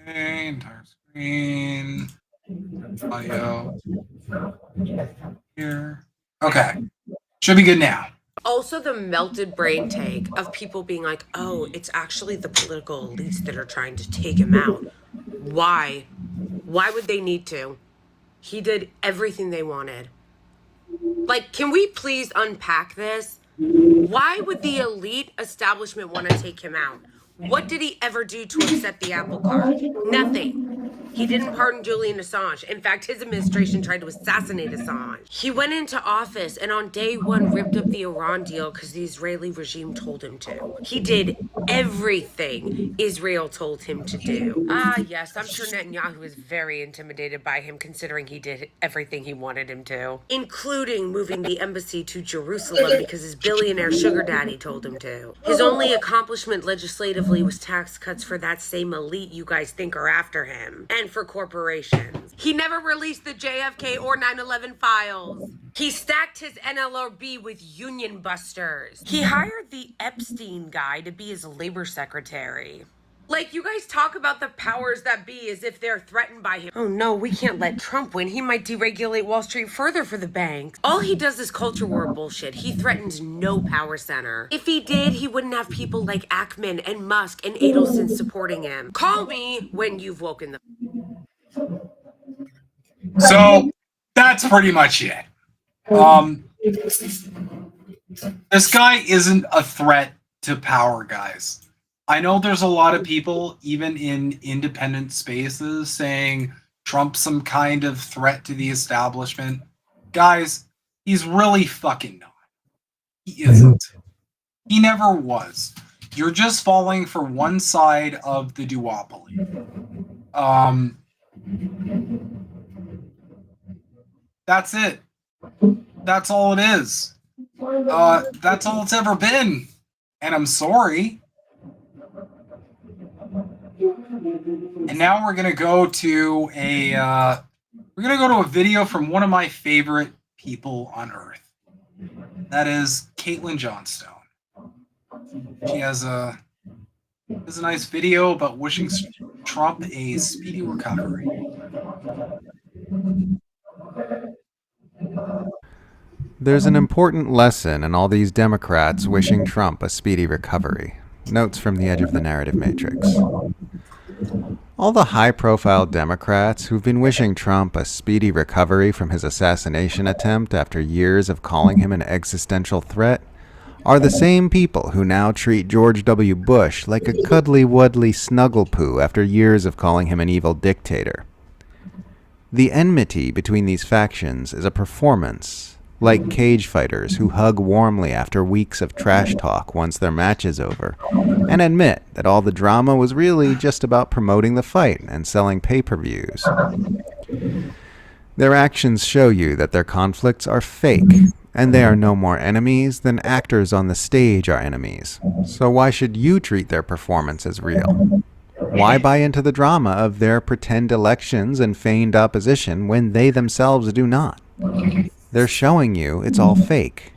Okay, entire screen. Audio. Here. Okay. Should be good now. Also, the melted brain take of people being like, oh, it's actually the political elites that are trying to take him out. Why? Why would they need to? He did everything they wanted. Like, can we please unpack this? Why would the elite establishment want to take him out? What did he ever do to upset the apple cart? Nothing. He didn't pardon Julian Assange. In fact, his administration tried to assassinate Assange. He went into office and on day one ripped up the Iran deal because the Israeli regime told him to. He did everything Israel told him to do. Ah, yes, I'm sure Netanyahu was very intimidated by him considering he did everything he wanted him to, including moving the embassy to Jerusalem because his billionaire sugar daddy told him to. His only accomplishment legislatively was tax cuts for that same elite you guys think are after him. And for corporations. He never released the JFK or 9/11 files. He stacked his NLRB with union busters. He hired the Epstein guy to be his labor secretary. Like, you guys talk about the powers that be as if they're threatened by him. Oh no, we can't let Trump win. He might deregulate Wall Street further for the banks. All he does is culture war bullshit. He threatens no power center. If he did, he wouldn't have people like Ackman and Musk and Adelson supporting him. Call me when you've woken the... So that's pretty much it. This guy isn't a threat to power, guys. I know there's a lot of people, even in independent spaces, saying Trump's some kind of threat to the establishment. Guys, he's really fucking not. He isn't. He never was. You're just falling for one side of the duopoly. That's it. That's all it is. That's all it's ever been. And I'm sorry. And now we're gonna go to a video from one of my favorite people on earth. That is Caitlin Johnstone. She has a nice video about wishing Trump a speedy recovery. There's an important lesson in all these Democrats wishing Trump a speedy recovery. Notes from the edge of the narrative matrix. All the high-profile Democrats who've been wishing Trump a speedy recovery from his assassination attempt after years of calling him an existential threat are the same people who now treat George W. Bush like a cuddly-wuddly snugglepoo after years of calling him an evil dictator. The enmity between these factions is a performance, like cage fighters who hug warmly after weeks of trash talk once their match is over, and admit that all the drama was really just about promoting the fight and selling pay-per-views. Their actions show you that their conflicts are fake, and they are no more enemies than actors on the stage are enemies. So why should you treat their performance as real? Why buy into the drama of their pretend elections and feigned opposition when they themselves do not? They're showing you it's all fake.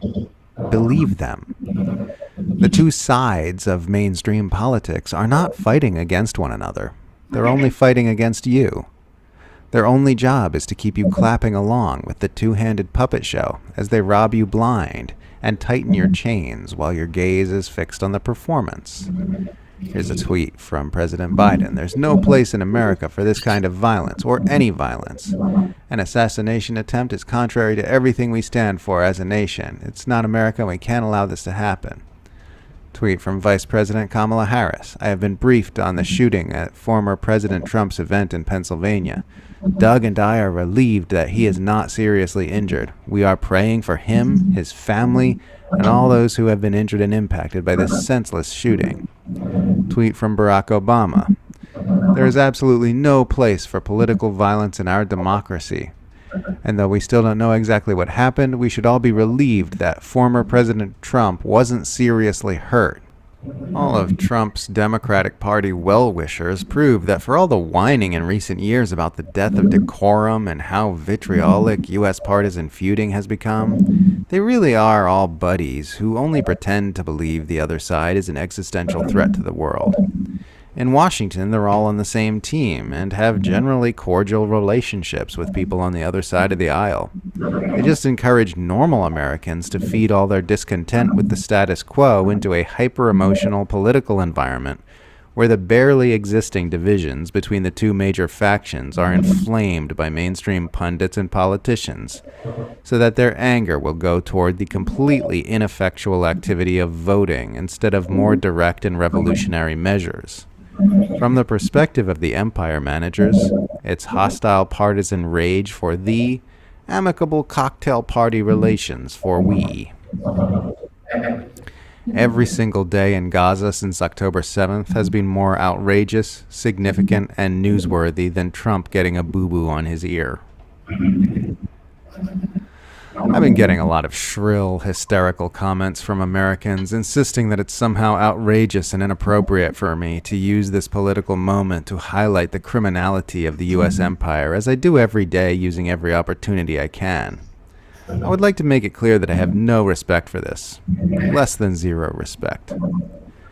Believe them. The two sides of mainstream politics are not fighting against one another. They're only fighting against you. Their only job is to keep you clapping along with the two-handed puppet show as they rob you blind and tighten your chains while your gaze is fixed on the performance. Here's a tweet from President Biden. There's no place in America for this kind of violence, or any violence. An assassination attempt is contrary to everything we stand for as a nation. It's not America, and we can't allow this to happen. Tweet from Vice President Kamala Harris. I have been briefed on the shooting at former President Trump's event in Pennsylvania. Doug and I are relieved that he is not seriously injured. We are praying for him, his family, and all those who have been injured and impacted by this senseless shooting. Tweet from Barack Obama. There is absolutely no place for political violence in our democracy. And though we still don't know exactly what happened, we should all be relieved that former President Trump wasn't seriously hurt. All of Trump's Democratic Party well-wishers prove that for all the whining in recent years about the death of decorum and how vitriolic U.S. partisan feuding has become, they really are all buddies who only pretend to believe the other side is an existential threat to the world. In Washington, they're all on the same team and have generally cordial relationships with people on the other side of the aisle. They just encourage normal Americans to feed all their discontent with the status quo into a hyper-emotional political environment where the barely existing divisions between the two major factions are inflamed by mainstream pundits and politicians, so that their anger will go toward the completely ineffectual activity of voting instead of more direct and revolutionary measures. From the perspective of the empire managers, it's hostile partisan rage for thee, amicable cocktail party relations for we. Every single day in Gaza since October 7th has been more outrageous, significant, and newsworthy than Trump getting a boo-boo on his ear. I've been getting a lot of shrill, hysterical comments from Americans insisting that it's somehow outrageous and inappropriate for me to use this political moment to highlight the criminality of the U.S. empire, as I do every day using every opportunity I can. I would like to make it clear that I have no respect for this. Less than zero respect.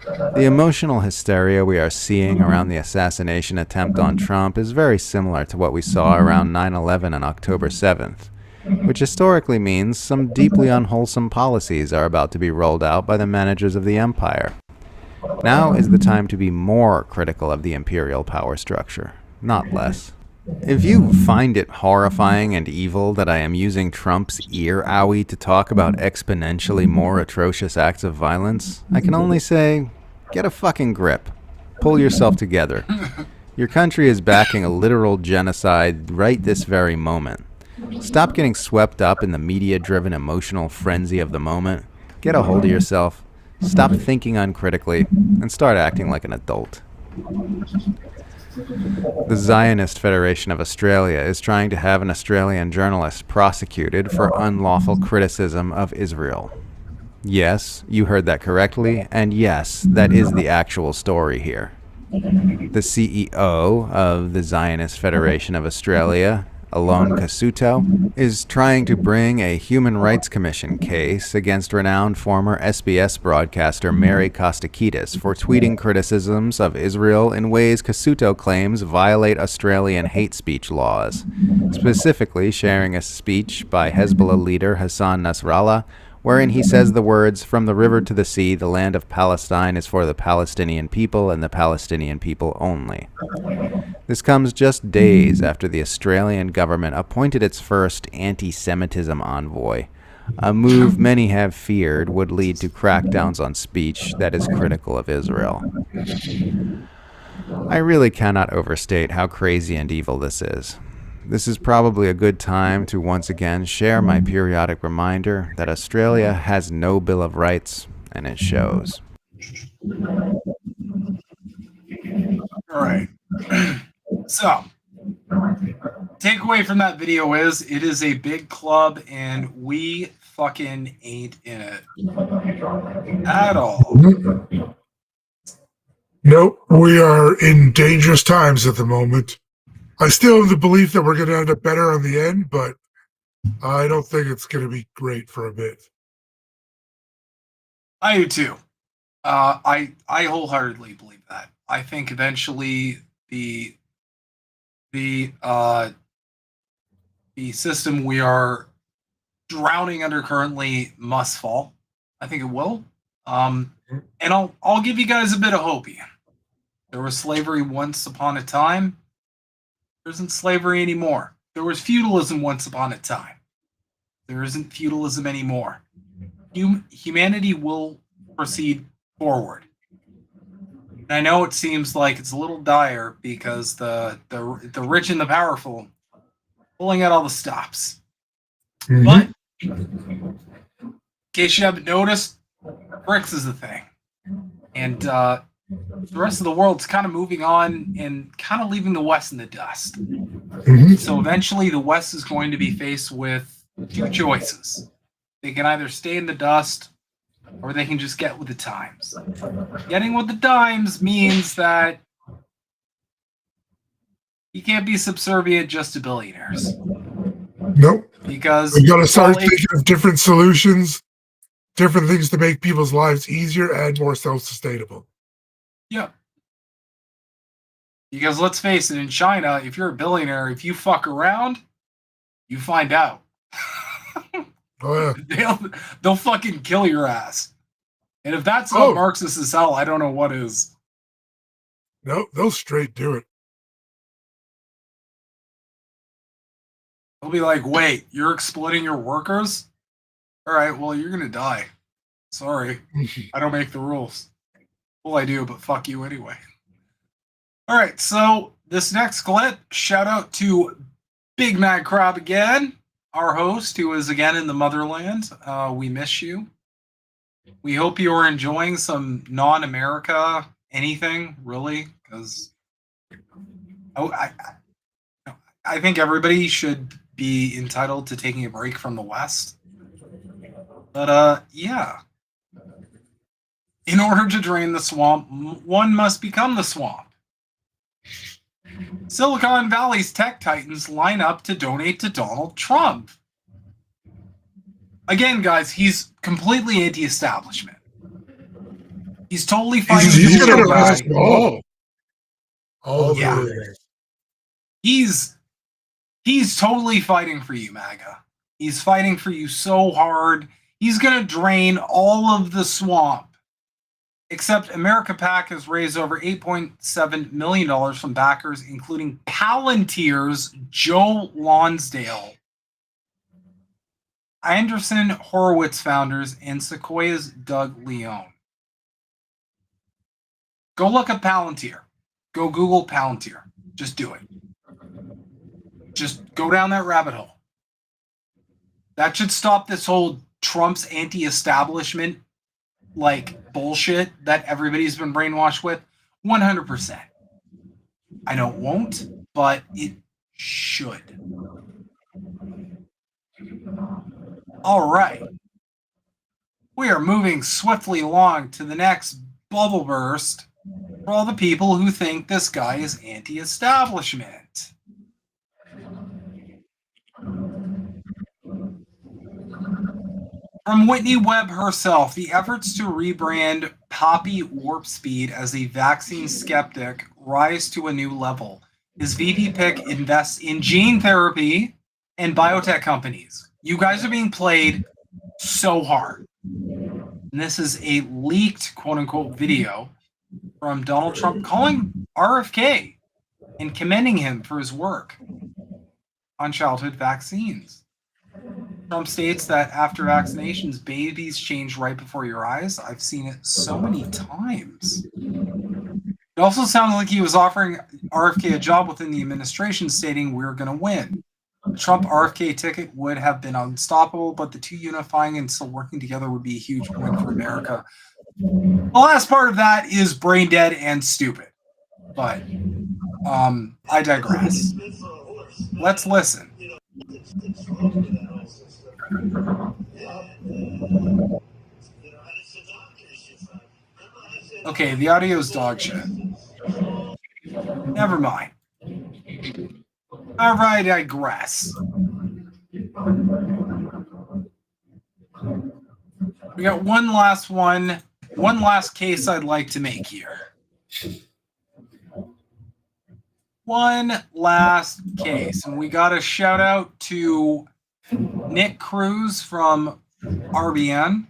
The emotional hysteria we are seeing around the assassination attempt on Trump is very similar to what we saw around 9/11 on October 7th. Which historically means some deeply unwholesome policies are about to be rolled out by the managers of the empire. Now is the time to be more critical of the imperial power structure, not less. If you find it horrifying and evil that I am using Trump's ear owie to talk about exponentially more atrocious acts of violence, I can only say, get a fucking grip. Pull yourself together. Your country is backing a literal genocide right this very moment. Stop getting swept up in the media-driven emotional frenzy of the moment. Get a hold of yourself. Stop thinking uncritically, and start acting like an adult. The Zionist Federation of Australia is trying to have an Australian journalist prosecuted for unlawful criticism of Israel. Yes, you heard that correctly, and yes, that is the actual story here. The CEO of the Zionist Federation of Australia Alon Casuto, is trying to bring a Human Rights Commission case against renowned former SBS broadcaster Mary Kostakidis for tweeting criticisms of Israel in ways Casuto claims violate Australian hate speech laws, specifically sharing a speech by Hezbollah leader Hassan Nasrallah, wherein he says the words, "From the river to the sea, the land of Palestine is for the Palestinian people and the Palestinian people only." This comes just days after the Australian government appointed its first anti-Semitism envoy, a move many have feared would lead to crackdowns on speech that is critical of Israel. I really cannot overstate how crazy and evil this is. This is probably a good time to once again share my periodic reminder that Australia has no Bill of Rights, and it shows. All right. So, takeaway from that video is it is a big club and we fucking ain't in it at all. Nope, we are in dangerous times at the moment. I still have the belief that we're going to end up better on the end, but I don't think it's going to be great for a bit. I do too. I wholeheartedly believe that. I think eventually the system we are drowning under currently must fall. I think it will. And I'll give you guys a bit of hope here. There was slavery once upon a time. There isn't slavery anymore. There was feudalism once upon a time. There isn't feudalism anymore. Humanity will proceed forward. And I know it seems like it's a little dire because the rich and the powerful pulling out all the stops. But in case you haven't noticed, BRICS is the thing. And the rest of the world's kind of moving on and kind of leaving the West in the dust. So eventually the West is going to be faced with two choices. They can either stay in the dust or they can just get with the times. Getting with the times means that you can't be subservient just to billionaires. Nope. Because we got to start thinking of different solutions, different things to make people's lives easier and more self-sustainable. Yeah. Because let's face it, in China, if you're a billionaire, if you fuck around, you find out. Oh, yeah. They'll fucking kill your ass. And if that's not Marxist as hell, I don't know what is. No, they'll straight do it. They'll be like, wait, you're exploiting your workers? All right, well, you're going to die. Sorry. I don't make the rules. Well, I do, but fuck you anyway. All right, so this next clip, shout out to Big Mad Crab again, our host, who is again in the motherland. We miss you. We hope you are enjoying some non-America anything, really, because I think everybody should be entitled to taking a break from the West. But, yeah. In order to drain the swamp, one must become the swamp. Silicon Valley's tech titans line up to donate to Donald Trump. Again, guys, he's completely anti-establishment. He's totally fighting for the guy. Yeah. He's totally fighting for you, Maga. He's fighting for you so hard. He's going to drain all of the swamp. Except America PAC has raised over $8.7 million from backers, including Palantir's Joe Lonsdale, Anderson Horowitz founders, and Sequoia's Doug Leone. Go look up Palantir. Go Google Palantir. Just do it. Just go down that rabbit hole. That should stop this whole Trump's anti-establishment like bullshit that everybody's been brainwashed with. 100%. I know it won't, but it should. All right. We are moving swiftly along to the next bubble burst for all the people who think this guy is anti-establishment. From Whitney Webb herself, the efforts to rebrand Poppy Warp Speed as a vaccine skeptic rise to a new level. His VP pick invests in gene therapy and biotech companies. You guys are being played so hard. And this is a leaked, quote-unquote, video from Donald Trump calling RFK and commending him for his work on childhood vaccines. Trump states that after vaccinations, babies change right before your eyes. I've seen it so many times. It also sounds like he was offering RFK a job within the administration, stating we're going to win. The Trump RFK ticket would have been unstoppable, but the two unifying and still working together would be a huge win for America. The last part of that is brain dead and stupid. But I digress. Let's listen. Okay, the audio's dog shit. Never mind. I digress. We got one last case I'd like to make here. One last case, and we got a shout out to Nick Cruz from RBN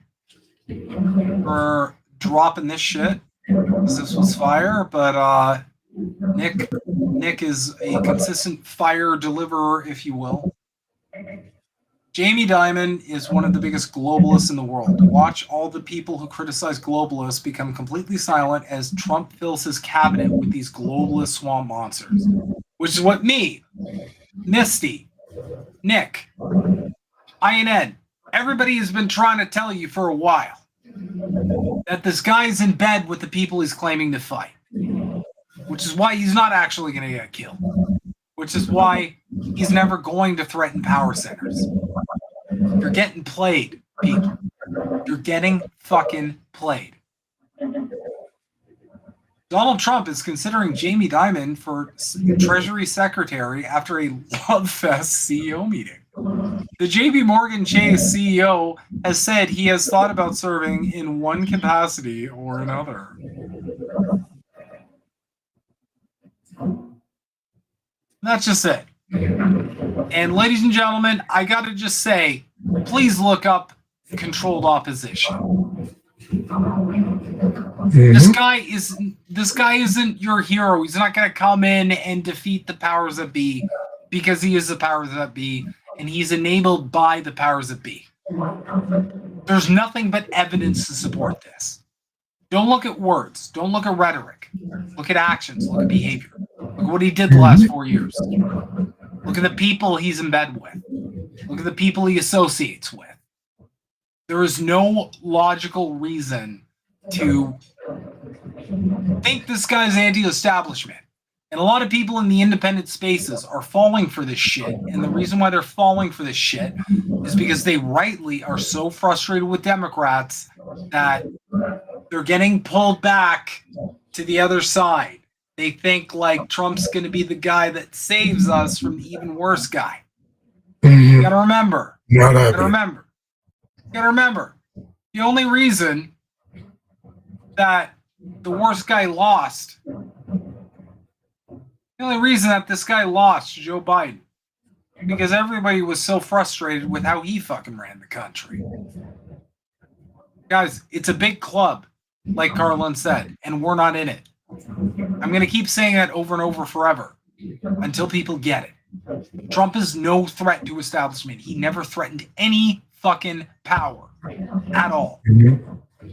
for dropping this shit, because this was fire, but Nick is a consistent fire deliverer, if you will. Jamie Dimon is one of the biggest globalists in the world. Watch all the people who criticize globalists become completely silent as Trump fills his cabinet with these globalist swamp monsters. Which is what me, Misty, Nick, INN, everybody has been trying to tell you for a while. That this guy's in bed with the people he's claiming to fight. Which is why he's not actually going to get killed. Which is why he's never going to threaten power centers. You're getting played, people. You're getting fucking played. Donald Trump is considering Jamie Dimon for Treasury Secretary after a Love Fest CEO meeting. The JP Morgan Chase CEO has said he has thought about serving in one capacity or another. That's just it. And ladies and gentlemen, I gotta just say, please look up controlled opposition. This guy isn't your hero. He's not gonna come in and defeat the powers that be because he is the powers that be, and he's enabled by the powers that be. There's nothing but evidence to support this. Don't look at words. Don't look at rhetoric. Look at actions. Look at behavior. Look at what he did the last 4 years. Look at the people he's in bed with. Look at the people he associates with. There is no logical reason to think this guy's anti-establishment. And a lot of people in the independent spaces are falling for this shit. And the reason why they're falling for this shit is because they rightly are so frustrated with Democrats that they're getting pulled back to the other side. They think like Trump's going to be the guy that saves us from the even worse guy. You gotta remember. You gotta remember. The only reason that the worst guy lost, the only reason that this guy lost, Joe Biden, because everybody was so frustrated with how he fucking ran the country. Guys, it's a big club, like Carlin said, and we're not in it. I'm going to keep saying that over and over forever until people get it. Trump is no threat to establishment. He never threatened any fucking power at all.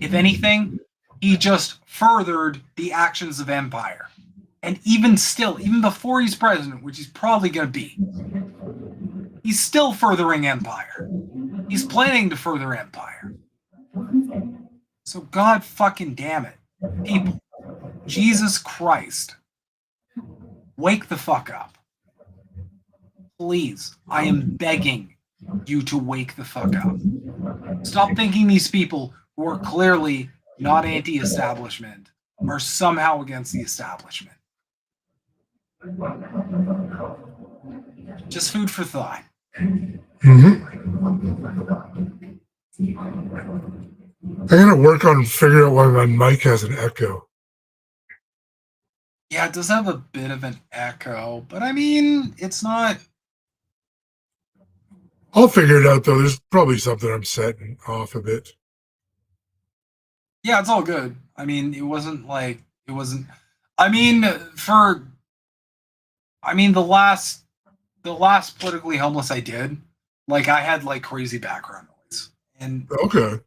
If anything, he just furthered the actions of empire. And even still, even before he's president, which he's probably going to be, he's still furthering empire. He's planning to further empire. So God fucking damn it. People, Jesus Christ, wake the fuck up. Please, I am begging you to wake the fuck up. Stop thinking these people who are clearly not anti-establishment are somehow against the establishment. Just food for thought. I gotta work on figuring out why my mic has an echo. Yeah, it does have a bit of an echo, but I mean, it's not. I'll figure it out though. There's probably something I'm setting off a bit. Yeah, it's all good. I mean, it wasn't like it wasn't. I mean, for. I mean, the last politically homeless I did, like I had like crazy background noise, and Okay.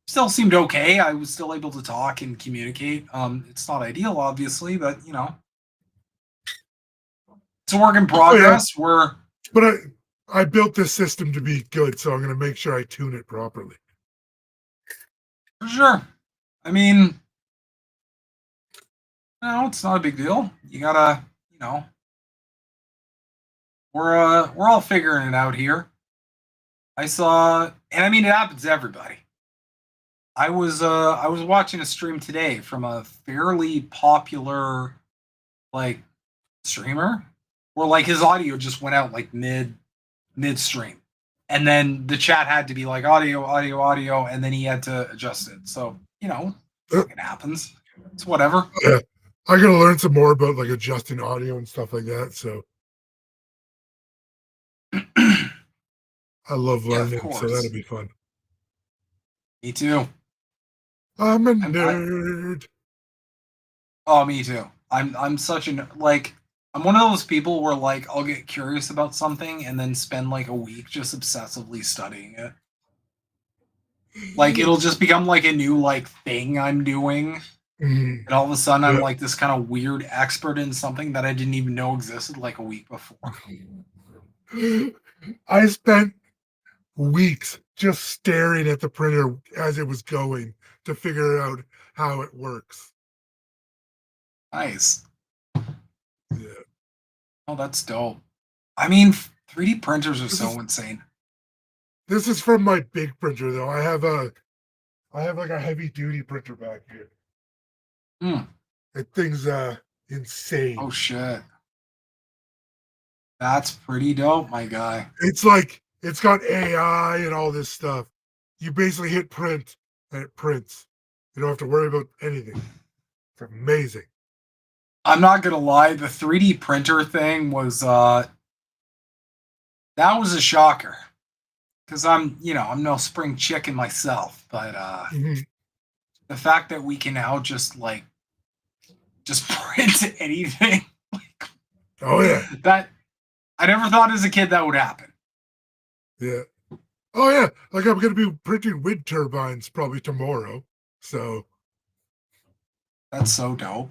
still seemed okay. I was still able to talk and communicate. It's not ideal, obviously, but you know, it's a work in progress. We're But I built this system to be good, so I'm gonna make sure I tune it properly. for sure. I mean, no, it's not a big deal. You gotta, you know, we're all figuring it out here. I saw, and I mean, it happens to everybody. I was watching a stream today from a fairly popular like streamer where like his audio just went out like midstream. And then the chat had to be like audio, and then he had to adjust it. So, you know, it happens. It's whatever. Yeah. I gotta learn some more about like adjusting audio and stuff like that. So I love Yeah, of learning, so course. that'll be fun. Me too. I'm a nerd. Oh, me too. I'm such an like I'm one of those people where like I'll get curious about something and then spend like a week just obsessively studying it. Like it'll just become like a new like thing I'm doing. Mhm. And all of a sudden I'm Yeah. like this kind of weird expert in something that I didn't even know existed like a week before. I spent weeks just staring at the printer as it was going to figure out how it works. Nice. Yeah. Oh, that's dope. I mean, 3D printers are so insane. This is from my big printer though. I have like a heavy duty printer back here. Hmm. That thing's insane. Oh shit. That's pretty dope, my guy. It's like it's got AI and all this stuff. You basically hit print and it prints. You don't have to worry about anything. It's amazing. I'm not gonna lie, the 3D printer thing was that was a shocker. Cause I'm no spring chicken myself, but Mhm. the fact that we can now just print anything Oh yeah. that I never thought as a kid that would happen. Yeah. Oh yeah. Like I'm gonna be printing wind turbines probably tomorrow. So That's so dope.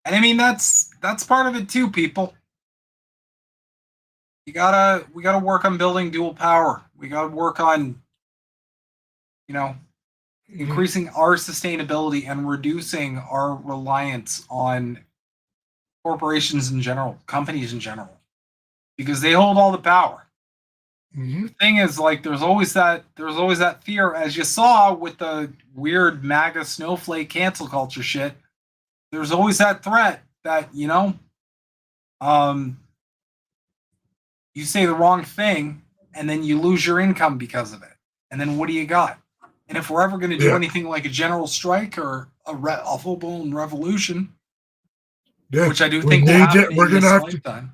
And I mean that's part of it too, people. We gotta work on building dual power. We gotta work on, increasing our sustainability and reducing our reliance on corporations in general, companies in general, because they hold all the power. The thing is, like, there's always that fear, as you saw with the weird MAGA snowflake cancel culture shit. There's always that threat that you say the wrong thing and then you lose your income because of it. And then what do you got? And if we're ever going to do anything like a general strike or a full-blown revolution, which I do think will happen in this lifetime.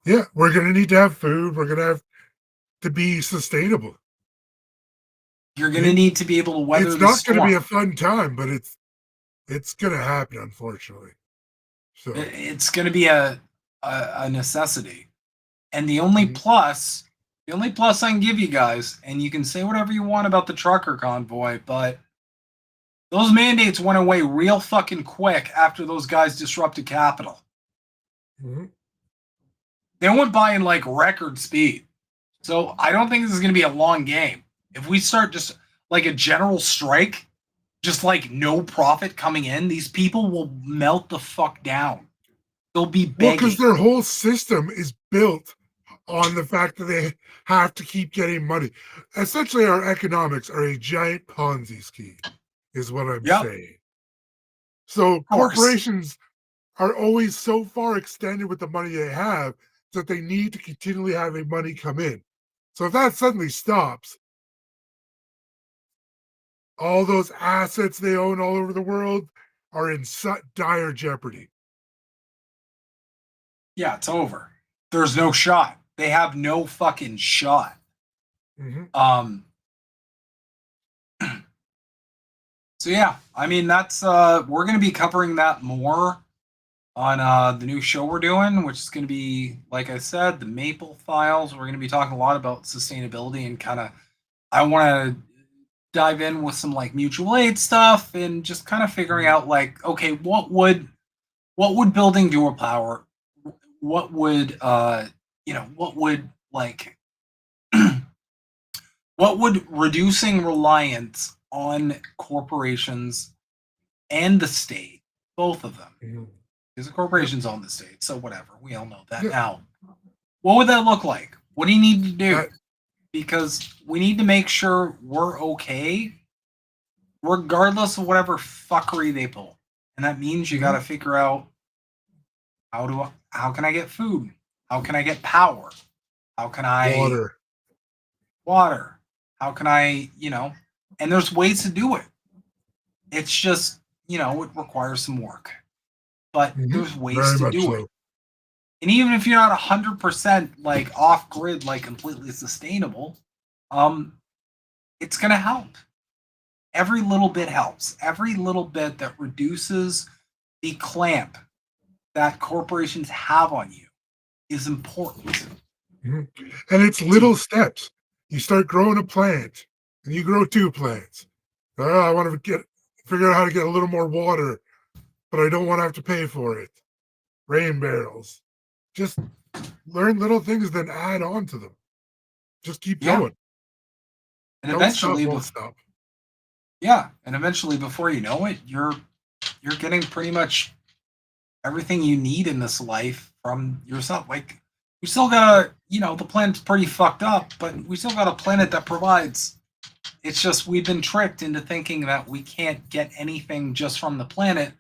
Yeah, we're gonna need to have food. We're gonna have to be sustainable. You're going to need to be able to weather the storm. It's not going to be a fun time, but it's going to happen, unfortunately. So it's going to be a necessity. And the only plus I can give you guys, and you can say whatever you want about the trucker convoy, but those mandates went away real fucking quick after those guys disrupted Capitol. They went by in like record speed. So I don't think this is going to be a long game. If we start just like a general strike, just like no profit coming in, these people will melt the fuck down. They'll be begging. Well, because their whole system is built on the fact that they have to keep getting money. Essentially, our economics are a giant Ponzi scheme, is what I'm saying. So corporations are always so far extended with the money they have that they need to continually have money come in. So if that suddenly stops, all those assets they own all over the world are in dire jeopardy. Yeah, it's over. There's no shot. They have no fucking shot. Mm-hmm. So yeah, I mean that's we're gonna be covering that more on the new show we're doing, which is gonna be, like I said, the Maple Files. We're gonna be talking a lot about sustainability and kind of I want to dive in with some like mutual aid stuff and just kind of figuring out like, okay, what would building dual power, what would what would like what would reducing reliance on corporations and the state, both of them, because the corporations own the state, so whatever, we all know that now. What would that look like? What do you need to do? Because we need to make sure we're okay, regardless of whatever fuckery they pull, and that means you got to figure out how can I get food? How can I get power? How can I water? How can I, and there's ways to do it. It's just, it requires some work, but there's ways to do it. And even if you're not 100% like off grid, like completely sustainable, it's going to help. Every little bit helps. Every little bit that reduces the clamp that corporations have on you is important. And it's little steps. You start growing a plant, and you grow 2 plants. I want to figure out how to get a little more water, but I don't want to have to pay for it. Rain barrels. Just learn little things, then add on to them. Just keep going. And Don't eventually, won't stop. Yeah, and eventually, before you know it, you're getting pretty much everything you need in this life from yourself. Like, we still got the planet's pretty fucked up, but we still got a planet that provides. It's just we've been tricked into thinking that we can't get anything just from the planet.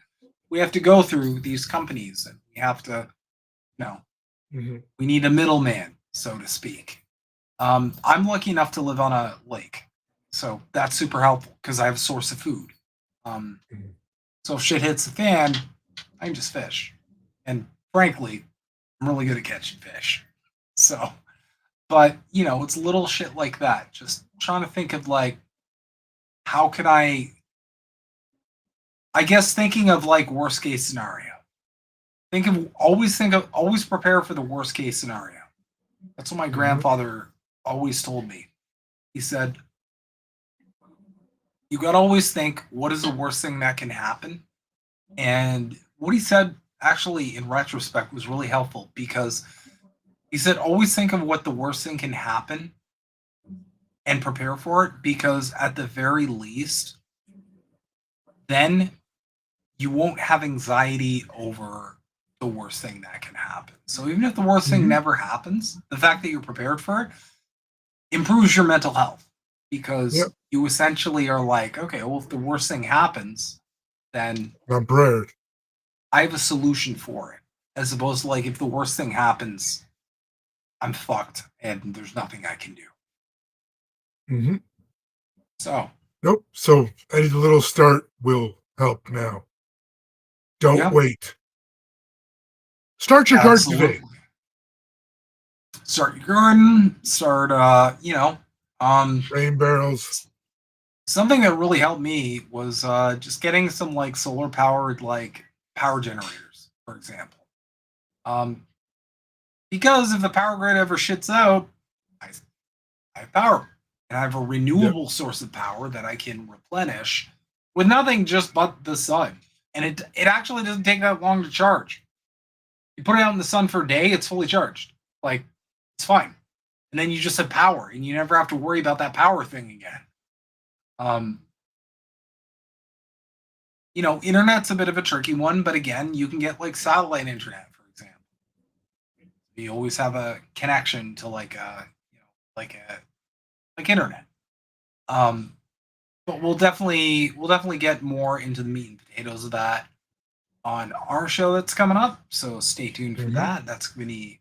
We have to go through these companies, and we have to, we need a middleman, so to speak. I'm lucky enough to live on a lake, so that's super helpful because I have a source of food. So if shit hits the fan, I can just fish. And frankly, I'm really good at catching fish. So, but, it's little shit like that. Just trying to think of like, how could I guess thinking of like worst case scenario. Always prepare for the worst case scenario. That's what my grandfather always told me. He said, you got to always think, what is the worst thing that can happen? And what he said, actually, in retrospect, was really helpful because he said, always think of what the worst thing can happen and prepare for it, because at the very least, then you won't have anxiety over the worst thing that can happen. So even if the worst thing never happens, the fact that you're prepared for it improves your mental health, because you essentially are like, okay, well, if the worst thing happens, then I'm prepared. I have a solution for it, as opposed to like, if the worst thing happens, I'm fucked and there's nothing I can do. So So any little start will help now. Don't wait. Start your garden today. Start your garden. Start, rain barrels. Something that really helped me was just getting some like solar powered like power generators, for example. Because if the power grid ever shits out, I have power, and I have a renewable source of power that I can replenish with nothing just but the sun. And it actually doesn't take that long to charge. You put it out in the sun for a day, it's fully charged. Like, it's fine. And then you just have power, and you never have to worry about that power thing again. Internet's a bit of a tricky one, but again, you can get like satellite internet, for example. You always have a connection to like internet. But we'll definitely get more into the meat and potatoes of that on our show that's coming up. So stay tuned for that. That's going to be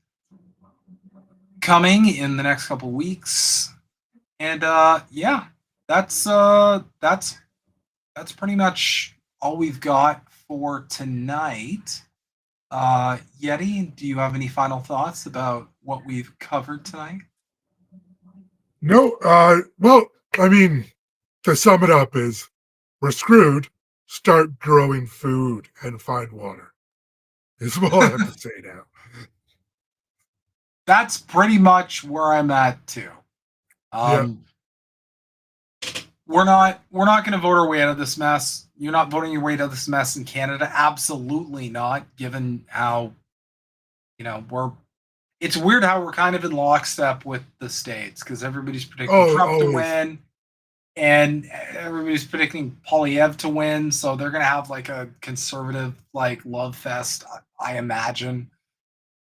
coming in the next couple weeks. And yeah, that's pretty much all we've got for tonight. Yeti, do you have any final thoughts about what we've covered tonight? No, well, I mean, to sum it up is we're screwed. Start growing food and find water. Is all I have to say now. That's pretty much where I'm at too. We're not going to vote our way out of this mess. You're not voting your way out of this mess in Canada. Absolutely not. Given how, it's weird how we're kind of in lockstep with the states because everybody's predicting Trump to win, and everybody's predicting Polyev to win. So they're going to have like a conservative love fest, I imagine.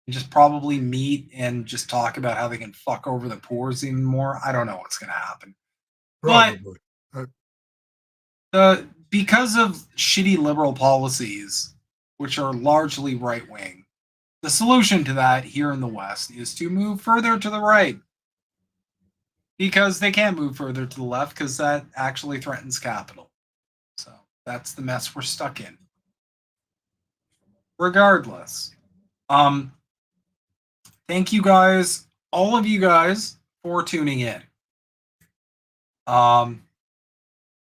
And just probably meet and just talk about how they can fuck over the poors even more. I don't know what's going to happen. Probably. But because of shitty liberal policies, which are largely right wing, the solution to that here in the West is to move further to the right. Because they can't move further to the left because that actually threatens capital. So that's the mess we're stuck in. Regardless, thank you guys, all of you guys, for tuning in.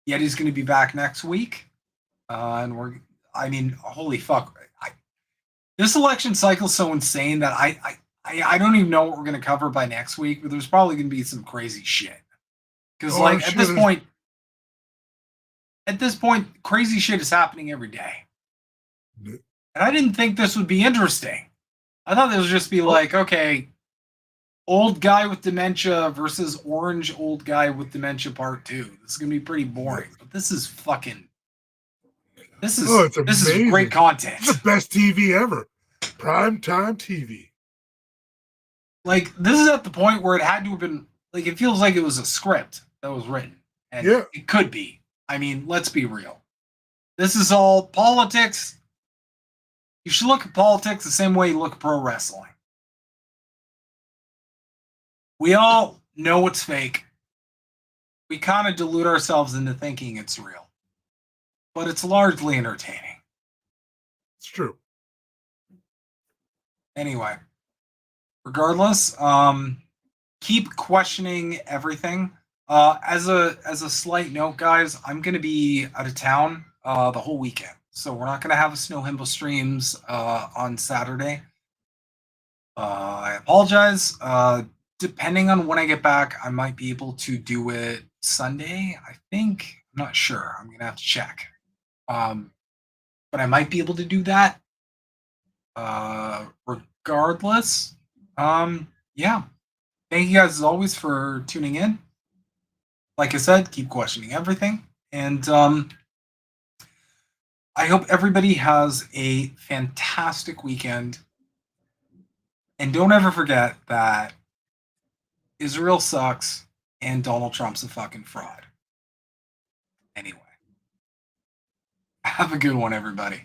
Yeti's going to be back next week. And holy fuck. This election cycle is so insane that I don't even know what we're going to cover by next week, but there's probably going to be some crazy shit. Because at this point, crazy shit is happening every day. And I didn't think this would be interesting. I thought this would just be okay, old guy with dementia versus orange old guy with dementia part 2. This is going to be pretty boring. But this is this is great content. It's the best TV ever. Primetime TV. This is at the point where it had to have been, it feels like it was a script that was written. And it could be. I mean, let's be real. This is all politics. You should look at politics the same way you look at pro wrestling. We all know it's fake. We kind of delude ourselves into thinking it's real. But it's largely entertaining. It's true. Anyway, regardless, keep questioning everything. As a slight note, guys, I'm going to be out of town the whole weekend. So we're not going to have a Snow Himbo streams on Saturday. I apologize. Depending on when I get back, I might be able to do it Sunday, I think. I'm not sure. I'm going to have to check. But I might be able to do that. Regardless, yeah. Thank you guys as always for tuning in. Like I said, keep questioning everything. And I hope everybody has a fantastic weekend. And don't ever forget that Israel sucks and Donald Trump's a fucking fraud. Anyway, have a good one, everybody.